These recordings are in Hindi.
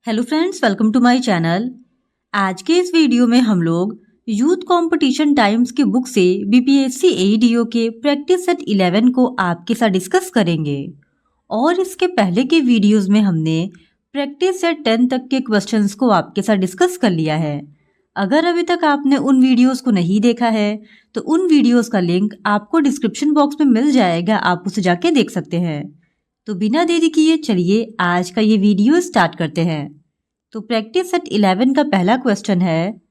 Hello friends, welcome to my channel. आज के इस वीडियो में हम लोग यूथ कंपटीशन टाइम्स की बुक से बीपीएससी एईडीओ के प्रैक्टिस सेट 11 को आपके साथ डिस्कस करेंगे। और इसके पहले के वीडियोस में हमने प्रैक्टिस सेट 10 तक के क्वेश्चंस को आपके साथ डिस्कस कर लिया है। अगर अभी तक आपने उन वीडियोस को नहीं देखा है तो उन वीडियोस का लिंक आपको डिस्क्रिप्शन बॉक्स में मिल जाएगा, आप उसे जाके देख सकते हैं। तो बिना देरी किए चलिए आज का ये वीडियो स्टार्ट करते हैं। तो प्रैक्टिस सेट 11 का पहला क्वेश्चन है,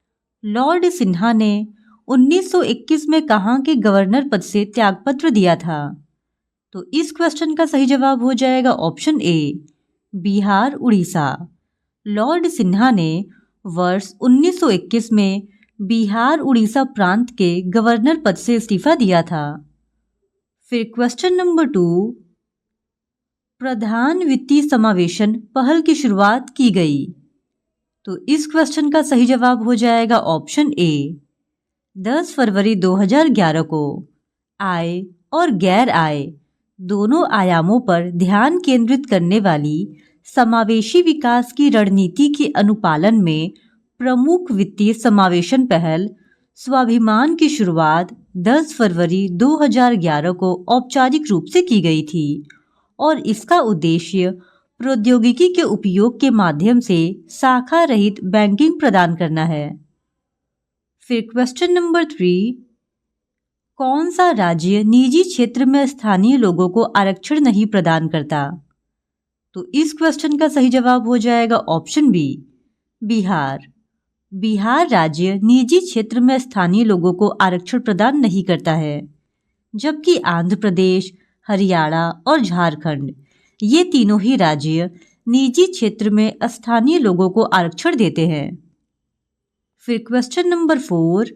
लॉर्ड सिन्हा ने 1921 में कहाँ के गवर्नर पद से त्यागपत्र दिया था? तो इस क्वेश्चन का सही जवाब हो जाएगा ऑप्शन ए, बिहार उड़ीसा। लॉर्ड सिन्हा ने वर्ष 1921 में बिहार उड़ीसा प्रांत के गवर्नर पद से इस्तीफा दिया था। फिर क्वेश्चन नंबर 2, प्रधान वित्तीय समावेशन पहल की शुरुआत की गई। तो इस क्वेश्चन का सही जवाब हो जाएगा ऑप्शन ए, 10 फरवरी 2011 को। आय और गैर आय दोनों आयामों पर ध्यान केंद्रित करने वाली समावेशी विकास की रणनीति के अनुपालन में प्रमुख वित्तीय समावेशन पहल स्वाभिमान की शुरुआत 10 फरवरी 2011 को औपचारिक रूप से की गई थी और इसका उद्देश्य प्रौद्योगिकी के उपयोग के माध्यम से शाखा रहित बैंकिंग प्रदान करना है। फिर क्वेश्चन नंबर 3, कौन सा राज्य निजी क्षेत्र में स्थानीय लोगों को आरक्षण नहीं प्रदान करता? तो इस क्वेश्चन का सही जवाब हो जाएगा ऑप्शन बी, बिहार। बिहार राज्य निजी क्षेत्र में स्थानीय लोगों को आरक्षण प्रदान नहीं करता है, जबकि आंध्र प्रदेश, हरियाणा और झारखंड ये तीनों ही राज्य निजी क्षेत्र में स्थानीय लोगों को आरक्षण देते हैं। फिर क्वेश्चन नंबर 4,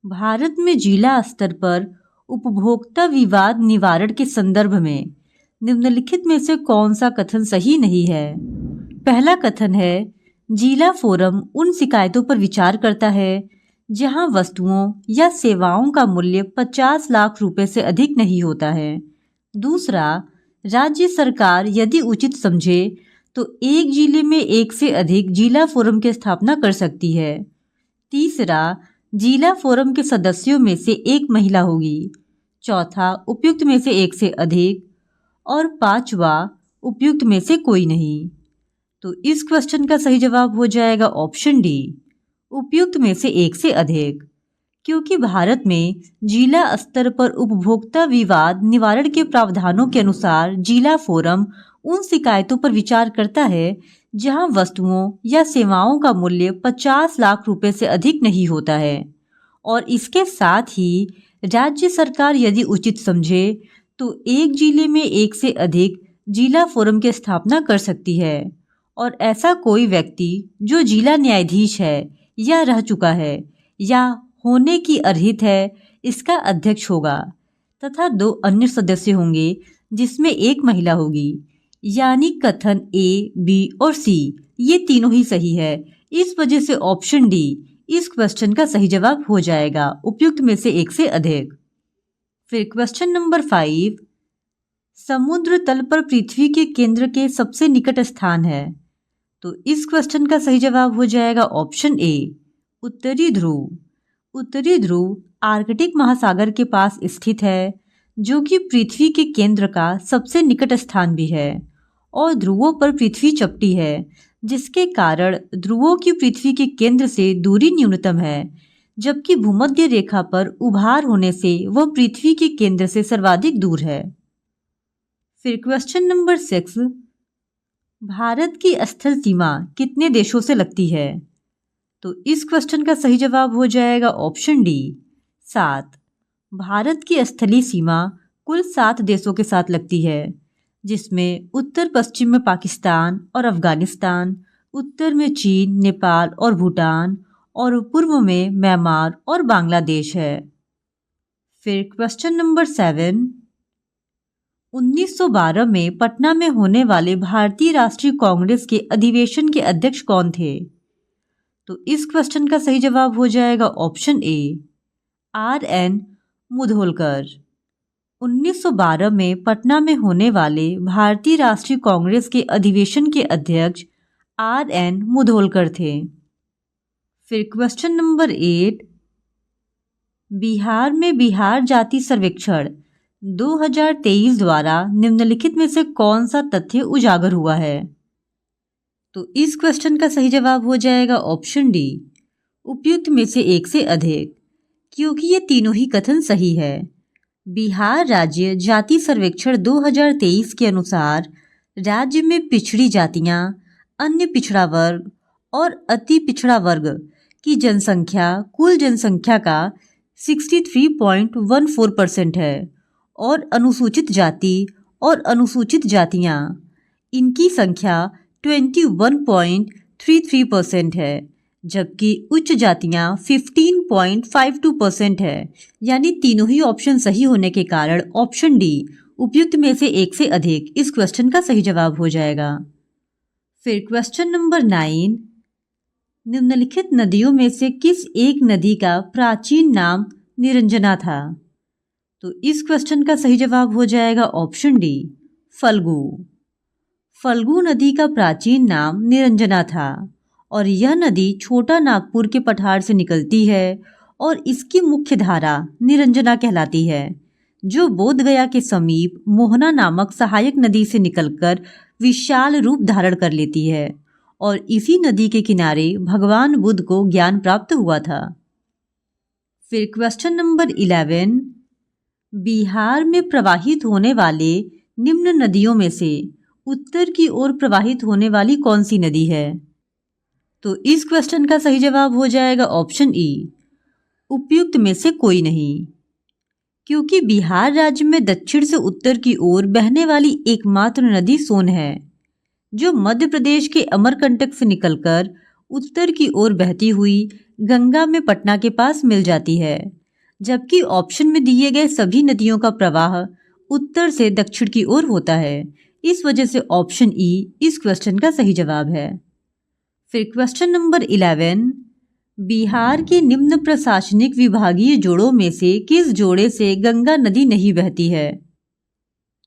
भारत में जिला स्तर पर उपभोक्ता विवाद निवारण के संदर्भ में निम्नलिखित में से कौन सा कथन सही नहीं है? पहला कथन है, जिला फोरम उन शिकायतों पर विचार करता है जहां वस्तुओं या सेवाओं का मूल्य 50 लाख रुपए से अधिक नहीं होता है। दूसरा, राज्य सरकार यदि उचित समझे तो एक जिले में एक से अधिक जिला फोरम की स्थापना कर सकती है। तीसरा, जिला फोरम के सदस्यों में से एक महिला होगी। चौथा, उपयुक्त में से एक से अधिक। और पांचवा, उपयुक्त में से कोई नहीं। तो इस क्वेश्चन का सही जवाब हो जाएगा ऑप्शन डी, उपयुक्त में से एक से अधिक, क्योंकि भारत में जिला स्तर पर उपभोक्ता विवाद निवारण के प्रावधानों के अनुसार जिला फोरम उन शिकायतों पर विचार करता है जहां वस्तुओं या सेवाओं का मूल्य 50 लाख रुपए से अधिक नहीं होता है। और इसके साथ ही राज्य सरकार यदि उचित समझे तो एक जिले में एक से अधिक जिला फोरम की स्थापना कर सकती है और ऐसा कोई व्यक्ति जो जिला न्यायाधीश है या रह चुका है या होने की अर्हित है, इसका अध्यक्ष होगा तथा 2 अन्य सदस्य होंगे जिसमें एक महिला होगी। यानी कथन ए, बी और सी ये तीनों ही सही है। इस वजह से ऑप्शन डी इस क्वेश्चन का सही जवाब हो जाएगा, उपयुक्त में से एक से अधिक। फिर क्वेश्चन नंबर 5, समुद्र तल पर पृथ्वी के केंद्र के सबसे निकट स्थान है। तो इस क्वेश्चन का सही जवाब हो जाएगा ऑप्शन ए, उत्तरी ध्रुव। उत्तरी ध्रुव आर्कटिक महासागर के पास स्थित है, जो कि पृथ्वी के केंद्र का सबसे निकट स्थान भी है और ध्रुवों पर पृथ्वी चपटी है, जिसके कारण ध्रुवों की पृथ्वी के केंद्र से दूरी न्यूनतम है, जबकि भूमध्य रेखा पर उभार होने से वह पृथ्वी के केंद्र से सर्वाधिक दूर है। फिर क्वेश्चन नंबर 6, भारत की स्थल सीमा कितने देशों से लगती है? तो इस क्वेश्चन का सही जवाब हो जाएगा ऑप्शन डी, 7। भारत की स्थलीय सीमा कुल 7 देशों के साथ लगती है, जिसमें उत्तर पश्चिम में पाकिस्तान और अफगानिस्तान, उत्तर में चीन, नेपाल और भूटान और पूर्व में म्यांमार और बांग्लादेश है। फिर क्वेश्चन नंबर 7, 1912 में पटना में होने वाले भारतीय राष्ट्रीय कांग्रेस के अधिवेशन के अध्यक्ष कौन थे? तो इस क्वेश्चन का सही जवाब हो जाएगा ऑप्शन ए, RN मुधोलकर। 1912 में पटना में होने वाले भारतीय राष्ट्रीय कांग्रेस के अधिवेशन के अध्यक्ष RN मुधोलकर थे। फिर क्वेश्चन नंबर 8, बिहार में बिहार जाति सर्वेक्षण 2023 द्वारा निम्नलिखित में से कौन सा तथ्य उजागर हुआ है? तो इस क्वेश्चन का सही जवाब हो जाएगा ऑप्शन डी, उपयुक्त में से एक से अधिक, क्योंकि ये तीनों ही कथन सही है। बिहार राज्य जाति सर्वेक्षण 2023 के अनुसार राज्य में पिछड़ी जातियां, अन्य पिछड़ा वर्ग और अति पिछड़ा वर्ग की जनसंख्या कुल जनसंख्या का 63.14% है और अनुसूचित जाति और अनुसूचित जातियां इनकी संख्या 21.33% है, जबकि उच्च जातियां 15.52% है। यानी तीनों ही ऑप्शन सही होने के कारण ऑप्शन डी, उपयुक्त में से एक से अधिक, इस क्वेश्चन का सही जवाब हो जाएगा। फिर क्वेश्चन नंबर 9, निम्नलिखित नदियों में से किस एक नदी का प्राचीन नाम निरंजना था? तो इस क्वेश्चन का सही जवाब हो जाएगा ऑप्शन डी, फल्गु। फल्गु नदी का प्राचीन नाम निरंजना था और यह नदी छोटा नागपुर के पठार से निकलती है और इसकी मुख्य धारा निरंजना कहलाती है, जो बोधगया के समीप मोहना नामक सहायक नदी से निकलकर विशाल रूप धारण कर लेती है और इसी नदी के किनारे भगवान बुद्ध को ज्ञान प्राप्त हुआ था। फिर क्वेश्चन नंबर 11, बिहार में प्रवाहित होने वाले निम्न नदियों में से उत्तर की ओर प्रवाहित होने वाली कौन सी नदी है? तो इस क्वेश्चन का सही जवाब हो जाएगा ऑप्शन ई, उपयुक्त में से कोई नहीं, क्योंकि बिहार राज्य में दक्षिण से उत्तर की ओर बहने वाली एकमात्र नदी सोन है, जो मध्य प्रदेश के अमरकंटक से निकलकर उत्तर की ओर बहती हुई गंगा में पटना के पास मिल जाती है, जबकि ऑप्शन में दिए गए सभी नदियों का प्रवाह उत्तर से दक्षिण की ओर होता है। इस वजह से ऑप्शन ई इस क्वेश्चन का सही जवाब है। फिर क्वेश्चन नंबर 11, बिहार के निम्न प्रशासनिक विभागीय जोड़ों में से किस जोड़े से गंगा नदी नहीं बहती है?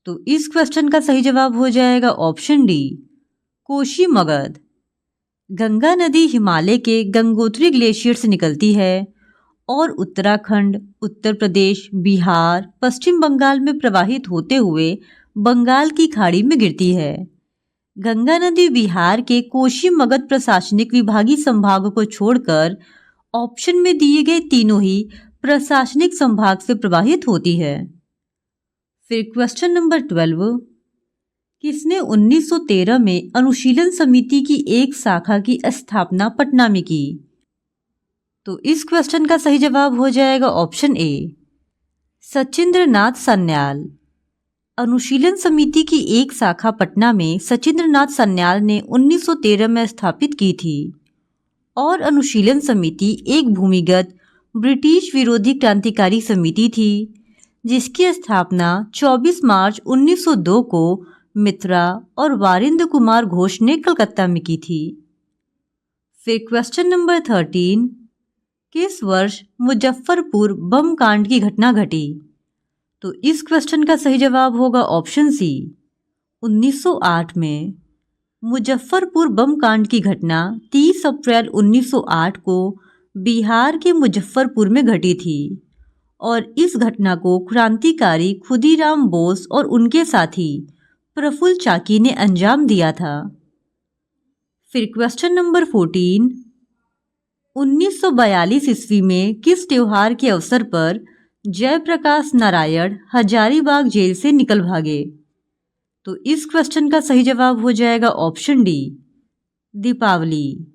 तो इस क्वेश्चन का सही जवाब हो जाएगा ऑप्शन डी, कोशी मगध। गंगा नदी हिमालय के गंगोत्री ग्लेशियर से निकलती है और उत्तराखंड, उत्तर प्रदेश, बिहार, पश्चिम बंगाल में प्रवाहित होते हुए बंगाल की खाड़ी में गिरती है। गंगा नदी बिहार के कोशी मगध प्रशासनिक विभागीय संभाग को छोड़कर ऑप्शन में दिए गए तीनों ही प्रशासनिक संभाग से प्रवाहित होती है। फिर क्वेश्चन नंबर 12, किसने 1913 में अनुशीलन समिति की एक शाखा की स्थापना पटना में की? तो इस क्वेश्चन का सही जवाब हो जाएगा ऑप्शन ए, सचिंद्रनाथ सन्याल। अनुशीलन समिति की एक शाखा पटना में सचिंद्रनाथ सन्याल ने 1913 में स्थापित की थी और अनुशीलन समिति एक भूमिगत ब्रिटिश विरोधी क्रांतिकारी समिति थी, जिसकी स्थापना 24 मार्च 1902 को मित्रा और वारिंद्र कुमार घोष ने कलकत्ता में की थी। फिर क्वेश्चन नंबर 13, किस वर्ष मुजफ्फरपुर बम कांड की घटना घटी? तो इस क्वेश्चन का सही जवाब होगा ऑप्शन सी, 1908 में। मुजफ्फरपुर बम कांड की घटना 30 अप्रैल 1908 को बिहार के मुजफ्फरपुर में घटी थी और इस घटना को क्रांतिकारी खुदीराम बोस और उनके साथी प्रफुल्ल चाकी ने अंजाम दिया था। फिर क्वेश्चन नंबर 14, 1942 ईस्वी में किस त्योहार के अवसर पर जयप्रकाश नारायण हजारीबाग जेल से निकल भागे? तो इस क्वेश्चन का सही जवाब हो जाएगा ऑप्शन डी, दीपावली।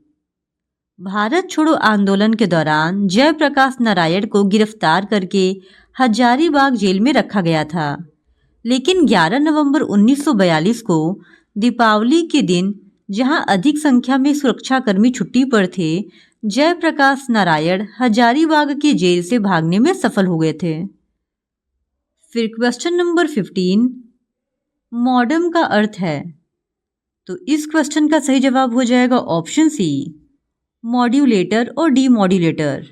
भारत छोड़ो आंदोलन के दौरान जयप्रकाश नारायण को गिरफ्तार करके हजारीबाग जेल में रखा गया था, लेकिन 11 नवंबर 1942 को दीपावली के दिन, जहां अधिक संख्या में सुरक्षाकर्मी छुट्टी पर थे, जयप्रकाश नारायण हजारीबाग की जेल से भागने में सफल हो गए थे। फिर क्वेश्चन नंबर 15, मॉडम का अर्थ है? तो इस क्वेश्चन का सही जवाब हो जाएगा ऑप्शन सी, मॉड्यूलेटर और डीमॉड्यूलेटर।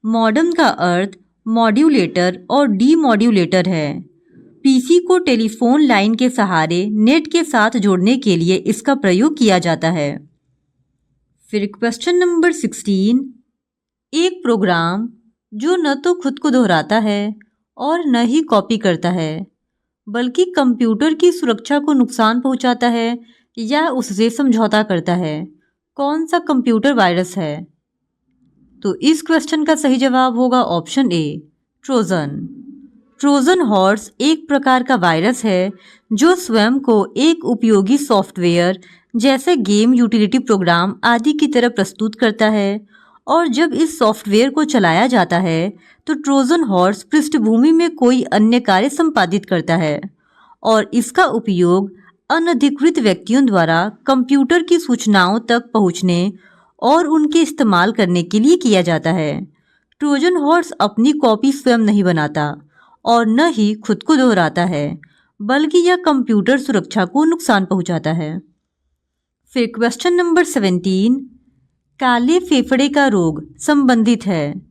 मॉडम का अर्थ मॉड्यूलेटर और डीमॉड्यूलेटर है। पीसी को टेलीफोन लाइन के सहारे नेट के साथ जोड़ने के लिए इसका प्रयोग किया जाता है। फिर क्वेश्चन नंबर 16, एक प्रोग्राम जो न तो खुद को दोहराता है और न ही कॉपी करता है बल्कि कंप्यूटर की सुरक्षा को नुकसान पहुंचाता है या उससे समझौता करता है, कौन सा कंप्यूटर वायरस है? तो इस क्वेश्चन का सही जवाब होगा option A, Trojan. Trojan horse एक प्रकार का वायरस है जो स्वयं को एक उपयोगी सॉफ्टवेयर जैसे गेम, यूटिलिटी प्रोग्राम आदि की तरह प्रस्तुत करता है और जब इस सॉफ्टवेयर को चलाया जाता है तो ट्रोजन हॉर्स पृष्ठभूमि में कोई अन्य कार्य संपादित करता है और इसका उपयोग अनधिकृत व्यक्तियों द्वारा कंप्यूटर की सूचनाओं तक पहुंचने और उनके इस्तेमाल करने के लिए किया जाता है। ट्रोजन हॉर्स अपनी कॉपी स्वयं नहीं बनाता और न ही खुद को दोहराता है बल्कि यह कंप्यूटर सुरक्षा को नुकसान पहुंचाता है। फिर क्वेश्चन नंबर 17, काले फेफड़े का रोग संबंधित है।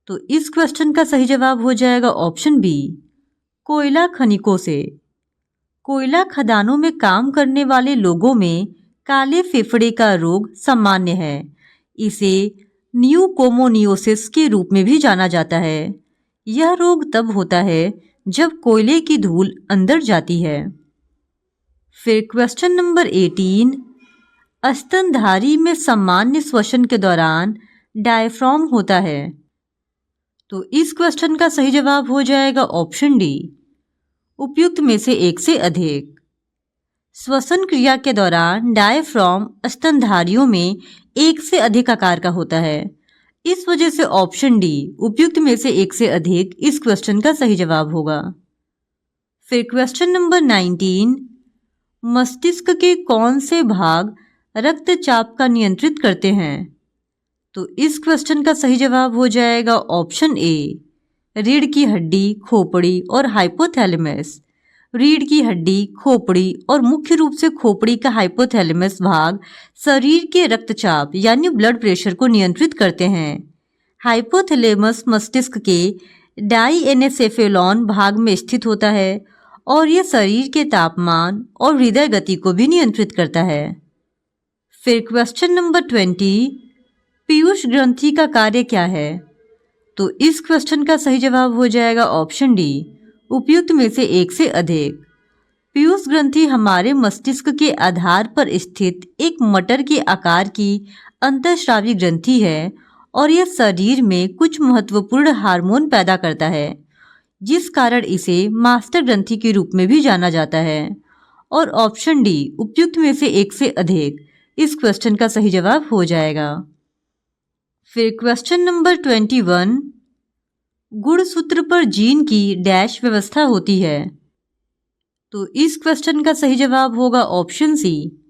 तो इस क्वेश्चन का सही जवाब हो जाएगा ऑप्शन बी, कोयला खनिकों से। कोयला खदानों में काम करने वाले लोगों में काले फेफड़े का रोग सामान्य है। इसे न्यूकोमोनियोसिस के रूप में भी जाना जाता है। यह रोग तब होता है जब कोयले की धूल अंदर जाती है। फिर क्वेश्चन नंबर 18, स्तनधारी में सामान्य श्वसन के दौरान डायफ्राम होता है। तो इस क्वेश्चन का सही जवाब हो जाएगा ऑप्शन डी, उपयुक्त में से एक से अधिक। श्वसन क्रिया के दौरान डायफ्राम स्तनधारियों में एक से अधिक आकार का होता है। इस वजह से ऑप्शन डी, उपयुक्त में से एक से अधिक, इस क्वेश्चन का सही जवाब होगा। फिर क्वेश्चन नंबर 19, मस्तिष्क के कौन से भाग रक्तचाप का नियंत्रित करते हैं? तो इस क्वेश्चन का सही जवाब हो जाएगा ऑप्शन ए, रीढ़ की हड्डी, खोपड़ी और हाइपोथैलेमस। रीढ़ की हड्डी, खोपड़ी और मुख्य रूप से खोपड़ी का हाइपोथैलेमस भाग शरीर के रक्तचाप यानी ब्लड प्रेशर को नियंत्रित करते हैं। हाइपोथैलेमस मस्तिष्क के डाइएनेसेफेलॉन भाग में स्थित होता है और यह शरीर के तापमान और हृदय गति को भी नियंत्रित करता है। फिर क्वेश्चन नंबर 20, पीयूष ग्रंथि का कार्य क्या है? तो इस क्वेश्चन का सही जवाब हो जाएगा ऑप्शन डी, उपयुक्त में से एक से अधिक। पीयूष ग्रंथि हमारे मस्तिष्क के आधार पर स्थित एक मटर के आकार की अंतःस्रावी ग्रंथि है और यह शरीर में कुछ महत्वपूर्ण हार्मोन पैदा करता है, जिस कारण इसे मास्टर ग्रंथि के रूप में भी जाना जाता है। और ऑप्शन डी, उपयुक्त में से एक से अधिक, इस क्वेश्चन का सही जवाब हो जाएगा। फिर क्वेश्चन नंबर 21, गुणसूत्र पर जीन की डैश व्यवस्था होती है। तो इस क्वेश्चन का सही जवाब होगा ऑप्शन सी,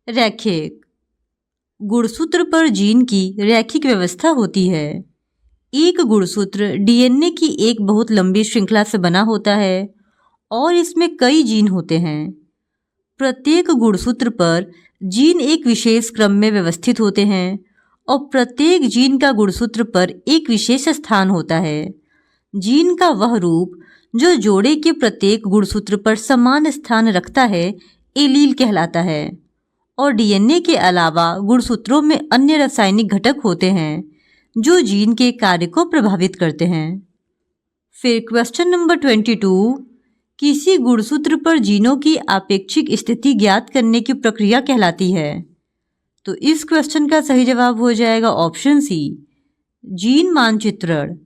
रैखिक। गुणसूत्र पर जीन की रैखिक व्यवस्था होती है। एक गुणसूत्र डीएनए की एक बहुत लंबी श्रृंखला से बना होता है और इसमें कई जीन होते हैं। प्रत्येक गुणसूत्र पर जीन एक विशेष क्रम में व्यवस्थित होते हैं और प्रत्येक जीन का गुणसूत्र पर एक विशेष स्थान होता है। जीन का वह रूप जो जोड़े के प्रत्येक गुणसूत्र पर समान स्थान रखता है एलील कहलाता है। और डीएनए के अलावा गुणसूत्रों में अन्य रासायनिक घटक होते हैं जो जीन के कार्य को प्रभावित करते हैं। फिर क्वेश्चन नंबर 22, किसी गुणसूत्र पर जीनों की आपेक्षिक स्थिति ज्ञात करने की प्रक्रिया कहलाती है। तो इस क्वेश्चन का सही जवाब हो जाएगा ऑप्शन सी, जीन मानचित्रण।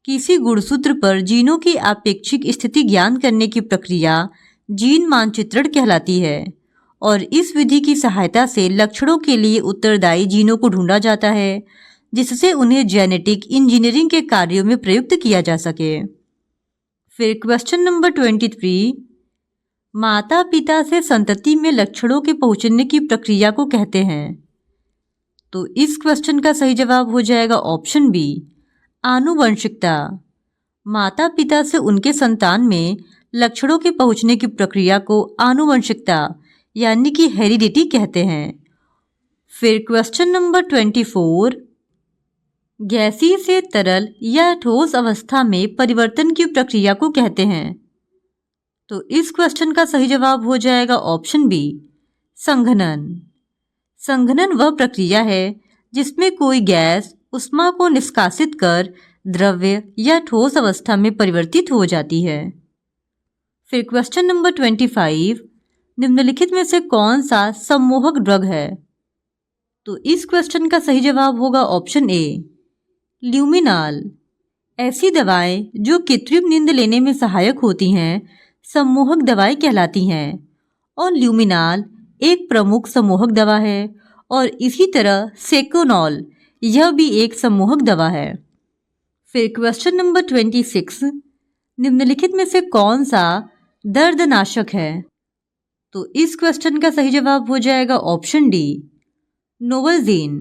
किसी गुणसूत्र पर जीनों की आपेक्षिक स्थिति ज्ञान करने की प्रक्रिया जीन मानचित्रण कहलाती है और इस विधि की सहायता से लक्षणों के लिए उत्तरदायी जीनों को ढूंढा जाता है जिससे उन्हें जेनेटिक इंजीनियरिंग के कार्यों में प्रयुक्त किया जा सके। फिर क्वेश्चन नंबर 23, माता पिता से संतति में लक्षणों के पहुंचने की प्रक्रिया को कहते हैं। तो इस क्वेश्चन का सही जवाब हो जाएगा ऑप्शन बी, आनुवंशिकता। माता पिता से उनके संतान में लक्षणों के पहुंचने की प्रक्रिया को आनुवंशिकता यानी कि हेरिडिटी कहते हैं। फिर क्वेश्चन नंबर 24, गैसीय से तरल या ठोस अवस्था में परिवर्तन की प्रक्रिया को कहते हैं। तो इस क्वेश्चन का सही जवाब हो जाएगा ऑप्शन बी, संघनन। संघनन वह प्रक्रिया है जिसमें कोई गैस ऊष्मा को निष्कासित कर द्रव्य या ठोस अवस्था में परिवर्तित हो जाती है। फिर क्वेश्चन नंबर 25, निम्नलिखित में से कौन सा सम्मोहक ड्रग है? तो इस क्वेश्चन का सही जवाब होगा ऑप्शन ए, ल्यूमिनाल। ऐसी दवाएं जो कृत्रिम नींद लेने में सहायक होती हैं सम्मोहक दवाएं कहलाती हैं और ल्यूमिनाल एक प्रमुख सम्मोहक दवा है और इसी तरह सेकोनॉल यह भी एक सम्मोहक दवा है। फिर क्वेश्चन नंबर 26, निम्नलिखित में से कौन सा दर्दनाशक है? तो इस क्वेश्चन का सही जवाब हो जाएगा ऑप्शन डी, नोवल्जीन।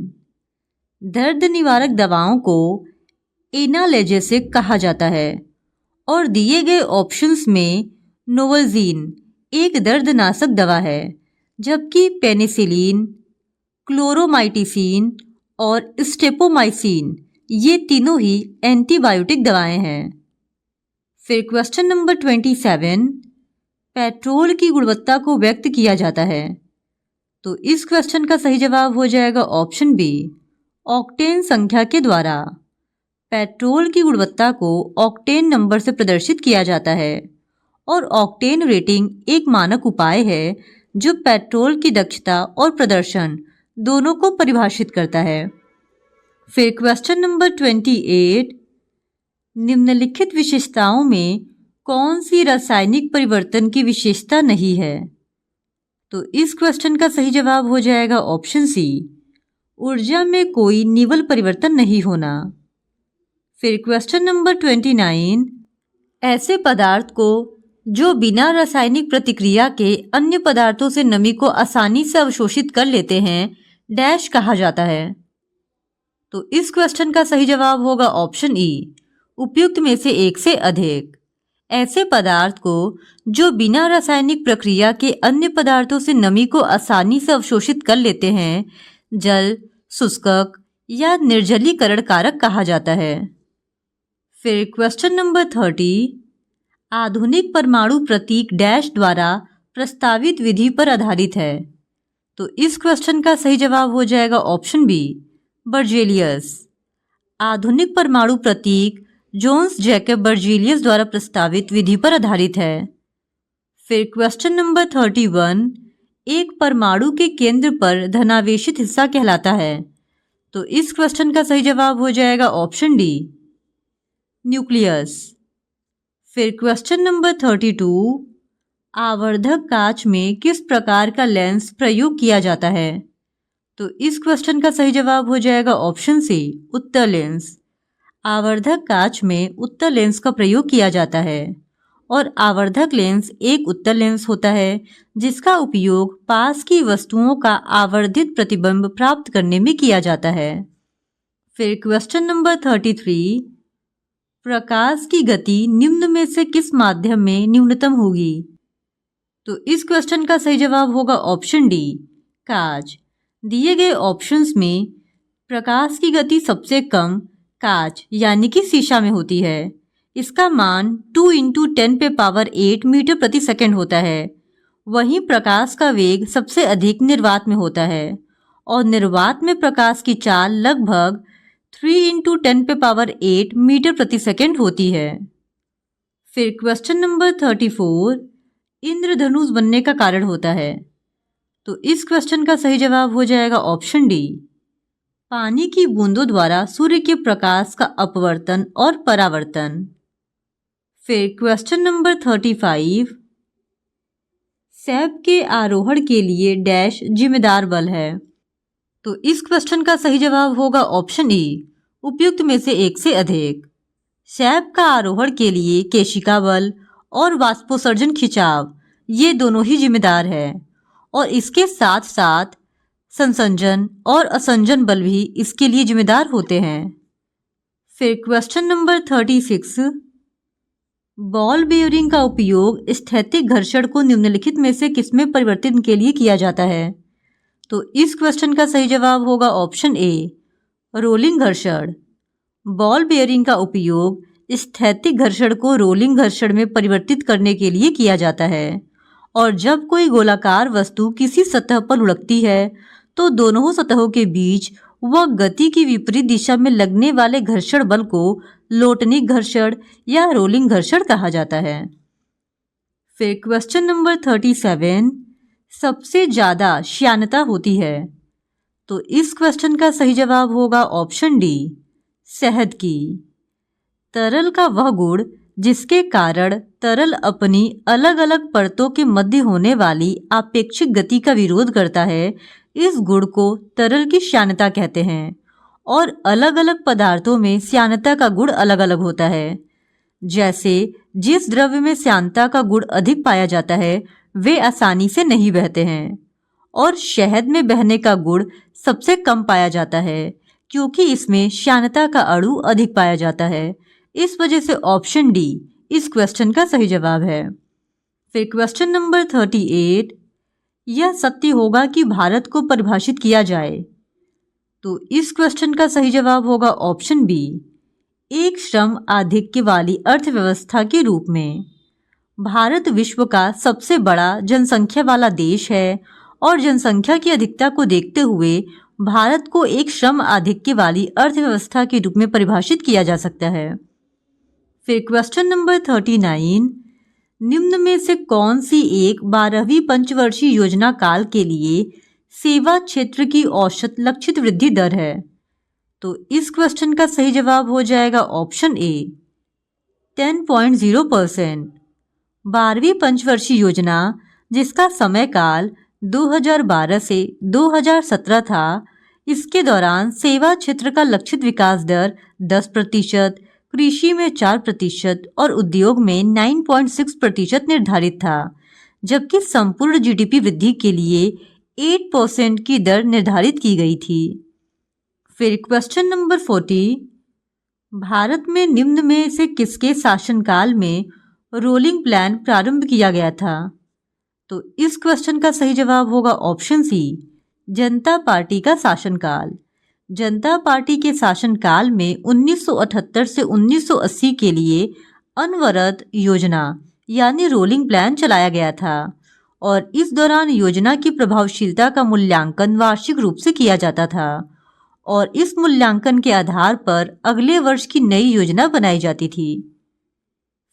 दर्द निवारक दवाओं को एनाल्जेसिक कहा जाता है और दिए गए ऑप्शंस में नोवल्जीन एक दर्दनाशक दवा है जबकि पेनिसिलिन, क्लोरोमाइटिसिन और स्टेपोमाइसिन ये तीनों ही एंटीबायोटिक दवाएं हैं। फिर क्वेश्चन नंबर 27, पेट्रोल की गुणवत्ता को व्यक्त किया जाता है। तो इस क्वेश्चन का सही जवाब हो जाएगा ऑप्शन बी, ऑक्टेन संख्या के द्वारा। पेट्रोल की गुणवत्ता को ऑक्टेन नंबर से प्रदर्शित किया जाता है और ऑक्टेन रेटिंग एक मानक उपाय है जो पेट्रोल की दक्षता और प्रदर्शन दोनों को परिभाषित करता है। फिर क्वेश्चन नंबर 28, निम्नलिखित विशेषताओं में कौन सी रासायनिक परिवर्तन की विशेषता नहीं है? तो इस क्वेश्चन का सही जवाब हो जाएगा ऑप्शन सी, ऊर्जा में कोई निवल परिवर्तन नहीं होना। फिर क्वेश्चन नंबर 29, ऐसे पदार्थ को जो बिना रासायनिक प्रतिक्रिया के अन्य पदार्थों से नमी को आसानी से अवशोषित कर लेते हैं डैश कहा जाता है। तो इस क्वेश्चन का सही जवाब होगा ऑप्शन ई, उपयुक्त में से एक से अधिक। ऐसे पदार्थ को जो बिना रासायनिक प्रक्रिया के अन्य पदार्थों से नमी को आसानी से अवशोषित कर लेते हैं जल, शुष्कक या निर्जलीकरण कारक कहा जाता है। फिर क्वेश्चन नंबर 30, आधुनिक परमाणु प्रतीक डैश द्वारा प्रस्तावित विधि पर आधारित है। तो इस क्वेश्चन का सही जवाब हो जाएगा ऑप्शन बी, बर्जेलियस। आधुनिक परमाणु प्रतीक जोन्स जैकब बर्जेलियस द्वारा प्रस्तावित विधि पर आधारित है। फिर क्वेश्चन नंबर 31, एक परमाणु के केंद्र पर धनावेशित हिस्सा कहलाता है। तो इस क्वेश्चन का सही जवाब हो जाएगा ऑप्शन डी, न्यूक्लियस। फिर क्वेश्चन नंबर 32, आवर्धक कांच में किस प्रकार का लेंस प्रयोग किया जाता है? तो इस क्वेश्चन का सही जवाब हो जाएगा ऑप्शन सी, उत्तल लेंस। आवर्धक कांच में उत्तल लेंस का प्रयोग किया जाता है और आवर्धक लेंस एक उत्तल लेंस होता है जिसका उपयोग पास की वस्तुओं का आवर्धित प्रतिबिंब प्राप्त करने में किया जाता है। फिर क्वेश्चन नंबर 33, प्रकाश की गति निम्न में से किस माध्यम में न्यूनतम होगी? तो इस क्वेश्चन का सही जवाब होगा ऑप्शन डी, कांच। दिए गए ऑप्शंस में प्रकाश की गति सबसे कम कांच यानी कि शीशा में होती है। इसका मान 2 × 10⁸ मीटर प्रति सेकंड होता है। वहीं प्रकाश का वेग सबसे अधिक निर्वात में होता है और निर्वात में प्रकाश की चाल लगभग 3 × 10⁸ मीटर प्रति सेकंड होती है। फिर क्वेश्चन नंबर 34, इंद्रधनुष बनने का कारण होता है। तो इस क्वेश्चन का सही जवाब हो जाएगा ऑप्शन डी, पानी की बूंदों द्वारा सूर्य के प्रकाश का अपवर्तन और परावर्तन। फिर क्वेश्चन नंबर 35, सैप के आरोहण के लिए डैश जिम्मेदार बल है। तो इस क्वेश्चन का सही जवाब होगा ऑप्शन ई, उपयुक्त में से एक से अधिक। सैप का आरोहण के लिए केशिका बल और वाष्पोत्सर्जन खिंचाव ये दोनों ही जिम्मेदार है और इसके साथ साथ संसंजन और असंजन बल भी इसके लिए जिम्मेदार होते हैं। फिर क्वेश्चन नंबर 36, बॉल बेयरिंग का उपयोग स्थैतिक घर्षण को निम्नलिखित में से किसमें परिवर्तन के लिए किया जाता है? तो इस क्वेश्चन का सही जवाब होगा ऑप्शन ए, रोलिंग घर्षण। बॉल बेयरिंग का उपयोग स्थैतिक घर्षण को रोलिंग घर्षण में परिवर्तित करने के लिए किया जाता है और जब कोई गोलाकार वस्तु किसी सतह पर लुढ़कती है तो दोनों सतहों के बीच वह गति की विपरीत दिशा में लगने वाले घर्षण बल को लोटनिक घर्षण या रोलिंग घर्षण कहा जाता है। फिर क्वेश्चन नंबर 37, सबसे ज्यादा श्यानता होती है। तो इस क्वेश्चन का सही जवाब होगा ऑप्शन डी, शहद की। तरल का वह गुण जिसके कारण तरल अपनी अलग अलग परतों के मध्य होने वाली आपेक्षिक गति का विरोध करता है, इस गुण को तरल की श्यानता कहते हैं। और अलग अलग पदार्थों में श्यानता का गुण अलग अलग होता है। जैसे जिस द्रव्य में श्यानता का गुण अधिक पाया जाता है वे आसानी से नहीं बहते हैं, और शहद में बहने का गुण सबसे कम पाया जाता है क्योंकि इसमें श्यानता का अणु अधिक पाया जाता है। इस वजह से ऑप्शन डी इस क्वेश्चन का सही जवाब है। फिर क्वेश्चन नंबर 38, यह सत्य होगा कि भारत को परिभाषित किया जाए। तो इस क्वेश्चन का सही जवाब होगा ऑप्शन बी, एक श्रम आधिक्य वाली अर्थव्यवस्था के रूप में। भारत विश्व का सबसे बड़ा जनसंख्या वाला देश है और जनसंख्या की अधिकता को देखते हुए भारत को एक श्रम आधिक्य वाली अर्थव्यवस्था के रूप में परिभाषित किया जा सकता है। फिर क्वेश्चन नंबर 39, निम्न में से कौन सी एक 12वीं पंचवर्षीय योजना काल के लिए सेवा क्षेत्र की औसत लक्षित वृद्धि दर है? तो इस क्वेश्चन का सही जवाब हो जाएगा ऑप्शन ए, 10.0%। 12वीं पंचवर्षीय योजना जिसका समय काल 2012 से 2017 था, इसके दौरान सेवा क्षेत्र का लक्षित विकास दर 10%, कृषि में 4% और उद्योग में 9.6% निर्धारित था, जबकि संपूर्ण जीडीपी वृद्धि के लिए 8% की दर निर्धारित की गई थी। फिर क्वेश्चन नंबर 40, भारत में निम्न में से किसके शासनकाल में रोलिंग प्लान प्रारंभ किया गया था? तो इस क्वेश्चन का सही जवाब होगा ऑप्शन सी, जनता पार्टी का शासनकाल। जनता पार्टी के शासनकाल में 1978 से 1980 के लिए अनवरत योजना यानी रोलिंग प्लान चलाया गया था, और इस दौरान योजना की प्रभावशीलता का मूल्यांकन वार्षिक रूप से किया जाता था, और इस मूल्यांकन के आधार पर अगले वर्ष की नई योजना बनाई जाती थी।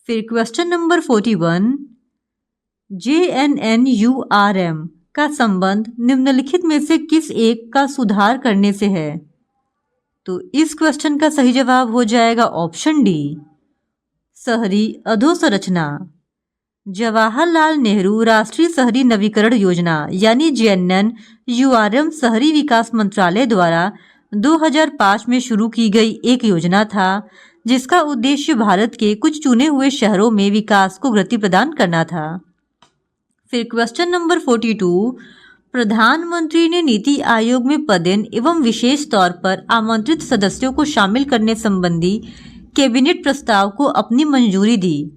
फिर क्वेश्चन नंबर 41, JNNURM का संबंध निम्नलिखित में से किस एक का सुधार करने से है? तो इस क्वेश्चन का सही जवाब हो जाएगा ऑप्शन डी, शहरी अधोसंरचना। जवाहरलाल नेहरू राष्ट्रीय शहरी नवीकरण योजना यानी JNNURM शहरी विकास मंत्रालय द्वारा 2005 में शुरू की गई एक योजना था, जिसका उद्देश्य भारत के कुछ चुने हुए शहरों में विकास को गति प्रदान करना था। फिर क्वेश्चन नंबर 42, प्रधानमंत्री ने नीति आयोग में पदेन एवं विशेष तौर पर आमंत्रित सदस्यों को शामिल करने संबंधी कैबिनेट प्रस्ताव को अपनी मंजूरी दी।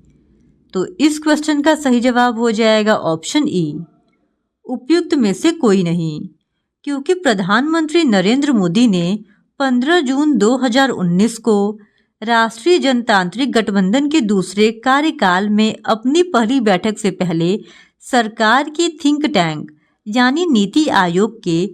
तो इस क्वेश्चन का सही जवाब हो जाएगा ऑप्शन ई, उपयुक्त में से कोई नहीं, क्योंकि प्रधानमंत्री नरेंद्र मोदी ने 15 जून 2019 को राष्ट्रीय जनतांत्रिक गठबंधन के दूसरे कार्यकाल में अपनी पहली बैठक से पहले सरकार की थिंक टैंक यानी नीति आयोग के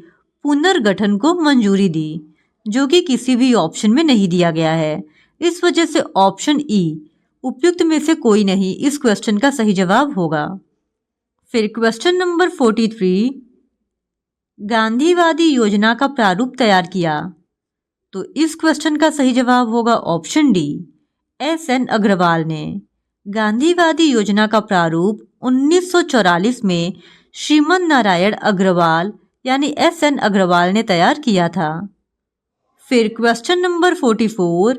पुनर्गठन को मंजूरी दी, जो कि किसी भी ऑप्शन में नहीं दिया गया है। इस वजह से ऑप्शन ई, उपयुक्त में से कोई नहीं, इस क्वेश्चन का सही जवाब होगा। फिर क्वेश्चन नंबर 43, गांधीवादी योजना का प्रारूप तैयार किया। तो इस क्वेश्चन का सही जवाब होगा ऑप्शन डी, SN अग्रवाल ने। गांधीवादी योजना का प्रारूप 1944 में श्रीमन नारायण अग्रवाल यानी SN अग्रवाल ने तैयार किया था। फिर क्वेश्चन नंबर 44,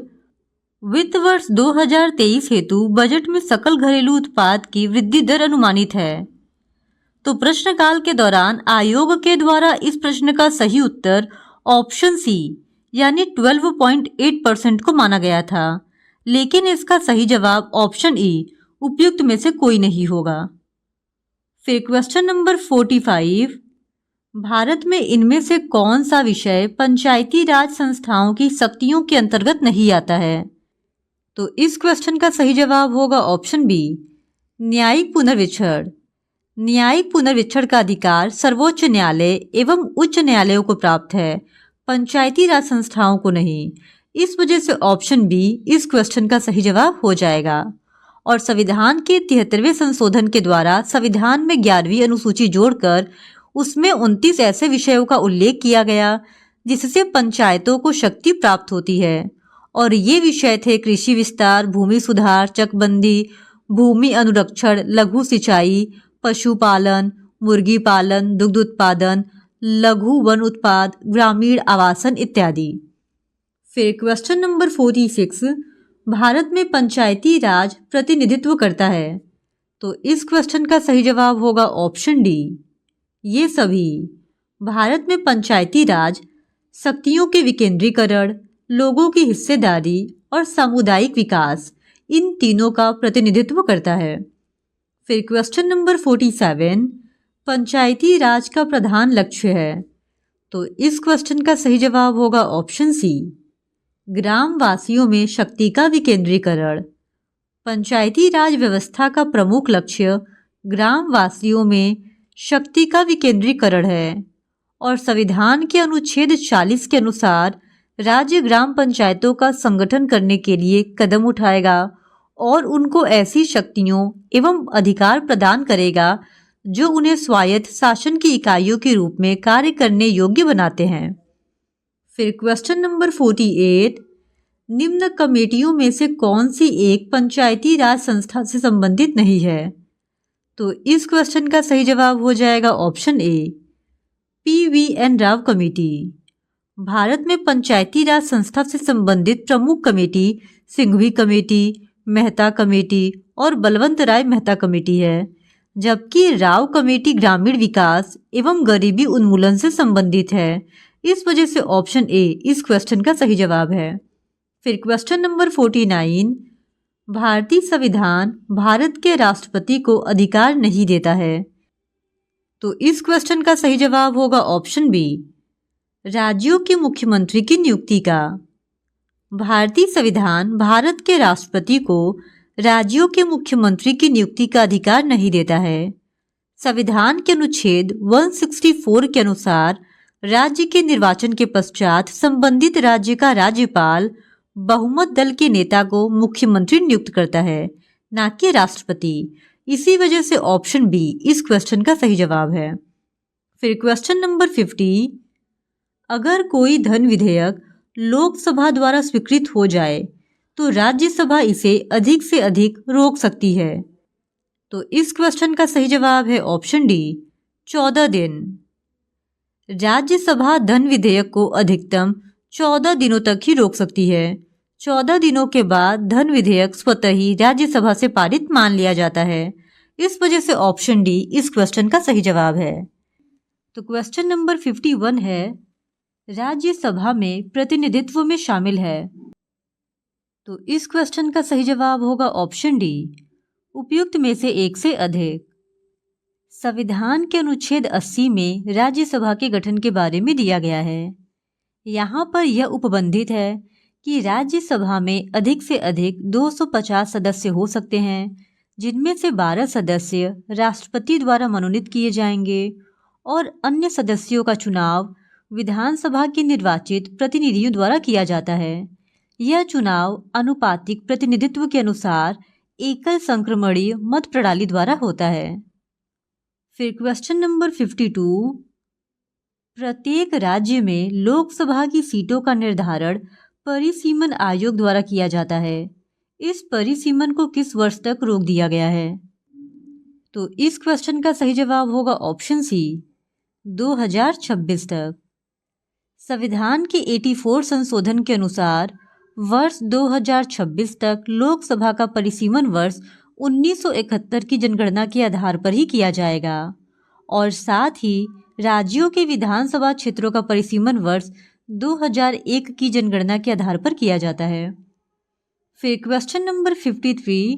वित्त वर्ष 2023 हेतु बजट में सकल घरेलू उत्पाद की वृद्धि दर अनुमानित है। तो प्रश्नकाल के दौरान आयोग के द्वारा इस प्रश्न का सही उत्तर ऑप्शन सी यानी 12.8% को माना गया था, लेकिन इसका सही जवाब ऑप्शन ई, उपयुक्त में से कोई नहीं होगा। फिर क्वेश्चन नंबर 45, भारत में इनमें से कौन सा विषय पंचायती राज संस्थाओं की शक्तियों के अंतर्गत नहीं आता है? तो इस क्वेश्चन का सही जवाब होगा ऑप्शन बी, न्यायिक पुनर्विचरण। न्यायिक पुनर्वीक्षण का अधिकार सर्वोच्च न्यायालय एवं उच्च न्यायालयों को प्राप्त है, पंचायती राज संस्थाओं को नहीं। इस वजह से ऑप्शन बी इस क्वेश्चन का सही जवाब हो जाएगा। और संविधान के 73वें संशोधन के द्वारा संविधान में 11वीं अनुसूची जोड़कर उसमें 29 ऐसे विषयों का उल्लेख किया गया जिससे पंचायतों को शक्ति प्राप्त होती है। और ये विषय थे कृषि विस्तार, भूमि सुधार, चकबंदी, भूमि अनुरक्षण, लघु सिंचाई, पशुपालन, मुर्गी पालन, दुग्ध उत्पादन, लघु वन उत्पाद, ग्रामीण आवासन इत्यादि। फिर क्वेश्चन नंबर 46, भारत में पंचायती राज प्रतिनिधित्व करता है। तो इस क्वेश्चन का सही जवाब होगा ऑप्शन डी, ये सभी। भारत में पंचायती राज शक्तियों के विकेंद्रीकरण, लोगों की हिस्सेदारी और सामुदायिक विकास, इन तीनों का प्रतिनिधित्व करता है। फिर क्वेश्चन नंबर 47, पंचायती राज का प्रधान लक्ष्य है। तो इस क्वेश्चन का सही जवाब होगा ऑप्शन सी, ग्रामवासियों में शक्ति का विकेंद्रीकरण। पंचायती राज व्यवस्था का प्रमुख लक्ष्य ग्रामवासियों में शक्ति का विकेंद्रीकरण है। और संविधान के अनुच्छेद 40 के अनुसार राज्य ग्राम पंचायतों का संगठन करने के लिए कदम उठाएगा और उनको ऐसी शक्तियों एवं अधिकार प्रदान करेगा जो उन्हें स्वायत्त शासन की इकाइयों के रूप में कार्य करने योग्य बनाते हैं। फिर क्वेश्चन नंबर 48, निम्न कमेटियों में से कौन सी एक पंचायती राज संस्था से संबंधित नहीं है। तो इस क्वेश्चन का सही जवाब हो जाएगा ऑप्शन ए, PVN राव कमेटी। भारत में पंचायती राज संस्था से संबंधित प्रमुख committee Singhvi committee, Mehta committee और बलवंत राय मेहता कमेटी है, जबकि राव कमेटी ग्रामीण विकास एवं गरीबी उन्मूलन से संबंधित है। इस वजह से ऑप्शन ए इस क्वेश्चन का सही जवाब है। फिर क्वेश्चन नंबर 49, भारतीय संविधान भारत के राष्ट्रपति को अधिकार नहीं देता है। तो इस क्वेश्चन का सही जवाब होगा ऑप्शन बी, राज्यों के मुख्यमंत्री की नियुक्ति का। भारतीय संविधान भारत के राष्ट्रपति को राज्यों के मुख्यमंत्री की नियुक्ति का अधिकार नहीं देता है। संविधान के अनुच्छेद 164 के अनुसार राज्य के निर्वाचन के पश्चात संबंधित राज्य का राज्यपाल बहुमत दल के नेता को मुख्यमंत्री नियुक्त करता है, ना कि राष्ट्रपति। इसी वजह से ऑप्शन बी इस क्वेश्चन का सही जवाब है। फिर क्वेश्चन नंबर 50, अगर कोई धन विधेयक लोकसभा द्वारा स्वीकृत हो जाए तो राज्यसभा इसे अधिक से अधिक रोक सकती है। तो इस क्वेश्चन का सही जवाब है ऑप्शन डी, 14 दिन। राज्यसभा धन विधेयक को अधिकतम 14 दिनों तक ही रोक सकती है। 14 दिनों के बाद धन विधेयक स्वतः ही राज्यसभा से पारित मान लिया जाता है। इस वजह से ऑप्शन डी इस क्वेश्चन का सही जवाब है। तो क्वेश्चन नंबर 51 है, राज्यसभा में प्रतिनिधित्व में शामिल है। तो इस क्वेश्चन का सही जवाब होगा ऑप्शन डी, उपयुक्त में से एक से अधिक। संविधान के अनुच्छेद 80 में राज्यसभा के गठन के बारे में दिया गया है। यहाँ पर यह उपबंधित है कि राज्यसभा में अधिक से अधिक 250 सदस्य हो सकते हैं, जिनमें से 12 सदस्य राष्ट्रपति द्वारा मनोनीत किए जाएंगे और अन्य सदस्यों का चुनाव विधानसभा के निर्वाचित प्रतिनिधियों द्वारा किया जाता है। यह चुनाव आनुपातिक प्रतिनिधित्व के अनुसार एकल संक्रमणीय मत प्रणाली द्वारा होता है। फिर क्वेश्चन नंबर 52, प्रत्येक राज्य में लोकसभा की सीटों का निर्धारण परिसीमन आयोग द्वारा किया जाता है। इस परिसीमन को किस वर्ष तक रोक दिया गया है। तो इस क्वेश्चन का सही जवाब होगा ऑप्शन सी, 2026 तक। संविधान के 84 संशोधन के अनुसार वर्ष 2026 तक लोकसभा का परिसीमन वर्ष 1971 की जनगणना के आधार पर ही किया जाएगा और साथ ही राज्यों के विधानसभा क्षेत्रों का परिसीमन वर्ष 2001 की जनगणना के आधार पर किया जाता है। फिर क्वेश्चन नंबर 53,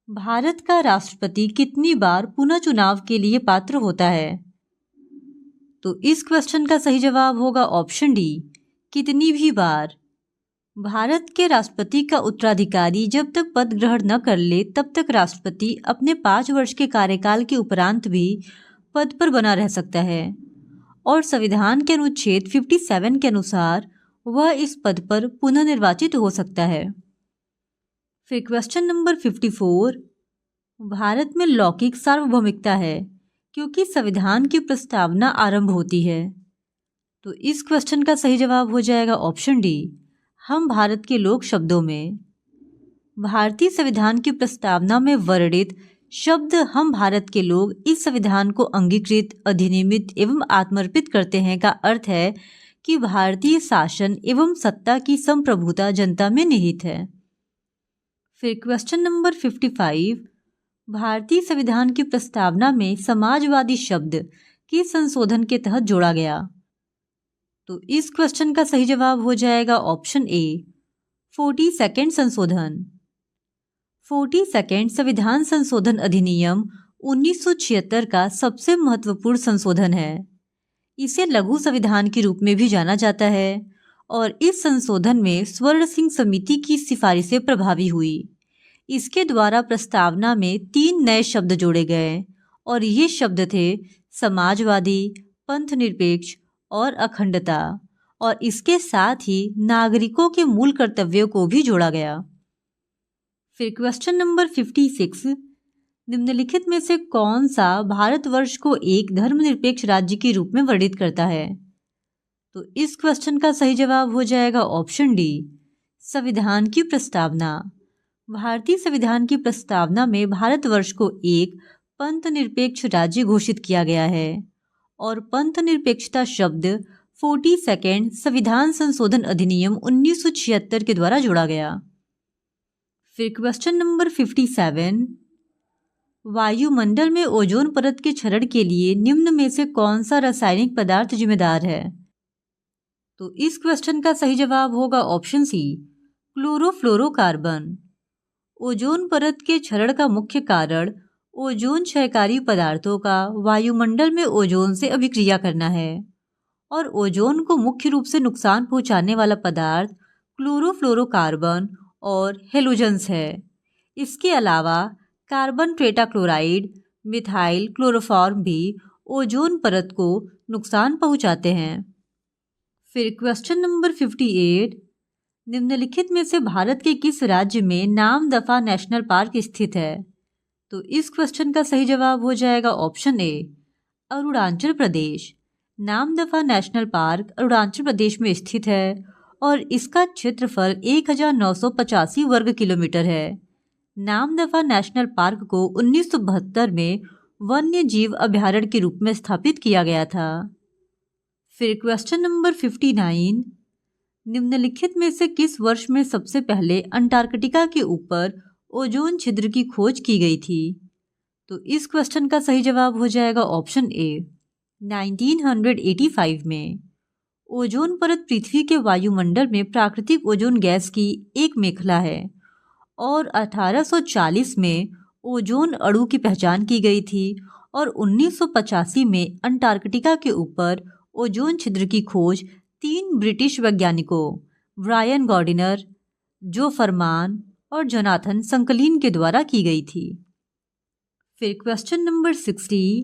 भारत का राष्ट्रपति कितनी बार पुनः चुनाव के लिए पात्र होता है। तो इस क्वेश्चन का सही जवाब होगा ऑप्शन डी, कितनी भी बार। भारत के राष्ट्रपति का उत्तराधिकारी जब तक पद ग्रहण न कर ले तब तक राष्ट्रपति अपने 5 वर्ष के कार्यकाल के उपरांत भी पद पर बना रह सकता है और संविधान के अनुच्छेद 57 के अनुसार वह इस पद पर पुनः निर्वाचित हो सकता है। फिर क्वेश्चन नंबर 54, भारत में लौकिक सार्वभौमिकता है क्योंकि संविधान की प्रस्तावना आरंभ होती है। तो इस क्वेश्चन का सही जवाब हो जाएगा ऑप्शन डी, हम भारत के लोग शब्दों में। भारतीय संविधान की प्रस्तावना में वर्णित शब्द हम भारत के लोग इस संविधान को अंगीकृत, अधिनियमित एवं आत्मर्पित करते हैं का अर्थ है कि भारतीय शासन एवं सत्ता की संप्रभुता जनता में निहित है। फिर क्वेश्चन नंबर 55, भारतीय संविधान की प्रस्तावना में समाजवादी शब्द किस संशोधन के तहत जोड़ा गया। तो इस क्वेश्चन का सही जवाब हो जाएगा ऑप्शन ए, 42 संशोधन। 42 संविधान संशोधन अधिनियम 1976 का सबसे महत्वपूर्ण संशोधन है। इसे लघु संविधान के रूप में भी जाना जाता है और इस संशोधन में स्वर्ण सिंह समिति की सिफारिशें प्रभावी हुई। इसके द्वारा प्रस्तावना में 3 नए शब्द जोड़े गए और ये शब्द थे समाजवादी, पंथनिरपेक्ष और अखंडता, और इसके साथ ही नागरिकों के मूल कर्तव्यों को भी जोड़ा गया। फिर क्वेश्चन नंबर 56, निम्नलिखित में से कौन सा भारतवर्ष को एक धर्मनिरपेक्ष राज्य के रूप में वर्णित करता है। तो इस क्वेश्चन का सही जवाब हो जाएगा ऑप्शन डी, संविधान की प्रस्तावना। भारतीय संविधान की प्रस्तावना में भारतवर्ष को एक पंथनिरपेक्ष राज्य घोषित किया गया है और पंथनिरपेक्षता शब्द 42 संविधान संशोधन अधिनियम 1976 के द्वारा जोड़ा गया। फिर क्वेश्चन नंबर 57, वायुमंडल में ओजोन परत के क्षरण के लिए निम्न में से कौन सा रासायनिक पदार्थ जिम्मेदार है। तो इस क्वेश्चन का सही जवाब होगा ऑप्शन सी, क्लोरोफ्लोरोकार्बन। ओजोन परत के क्षरण का मुख्य कारण ओजोन क्षयकारी पदार्थों का वायुमंडल में ओजोन से अभिक्रिया करना है और ओजोन को मुख्य रूप से नुकसान पहुंचाने वाला पदार्थ क्लोरोफ्लोरोकार्बन और हेलोजन्स है। इसके अलावा कार्बन टेट्राक्लोराइड, मिथाइल क्लोरोफॉर्म भी ओजोन परत को नुकसान पहुंचाते हैं। फिर क्वेश्चन नंबर 58, निम्नलिखित में से भारत के किस राज्य में नामदफा नेशनल पार्क स्थित है। तो इस क्वेश्चन का सही जवाब हो जाएगा option A, Arunachal Pradesh. Namdapha national park Arunachal Pradesh में स्थित है और इसका क्षेत्रफल 1985 वर्ग किलोमीटर है। नामदफा नेशनल पार्क को 1972 में वन्य जीव अभयारण्य के रूप में स्थापित किया गया था। फिर क्वेश्चन नंबर 59, निम्नलिखित में से किस वर्ष में सबसे पहले अंटार्कटिका के ऊपर ओजोन छिद्र की खोज की गई थी। तो इस क्वेश्चन का सही जवाब हो जाएगा ऑप्शन ए, 1985 में। ओजोन परत पृथ्वी के वायुमंडल में प्राकृतिक ओजोन गैस की एक मेखला है और 1840 में ओजोन अणु की पहचान की गई थी और 1985 में अंटार्कटिका के ऊपर ओजोन छिद्र की खोज 3 ब्रिटिश वैज्ञानिकों ब्रायन गॉर्डिनर, जो फरमान और जोनाथन संकलिन के द्वारा की गई थी। फिर क्वेश्चन नंबर 60,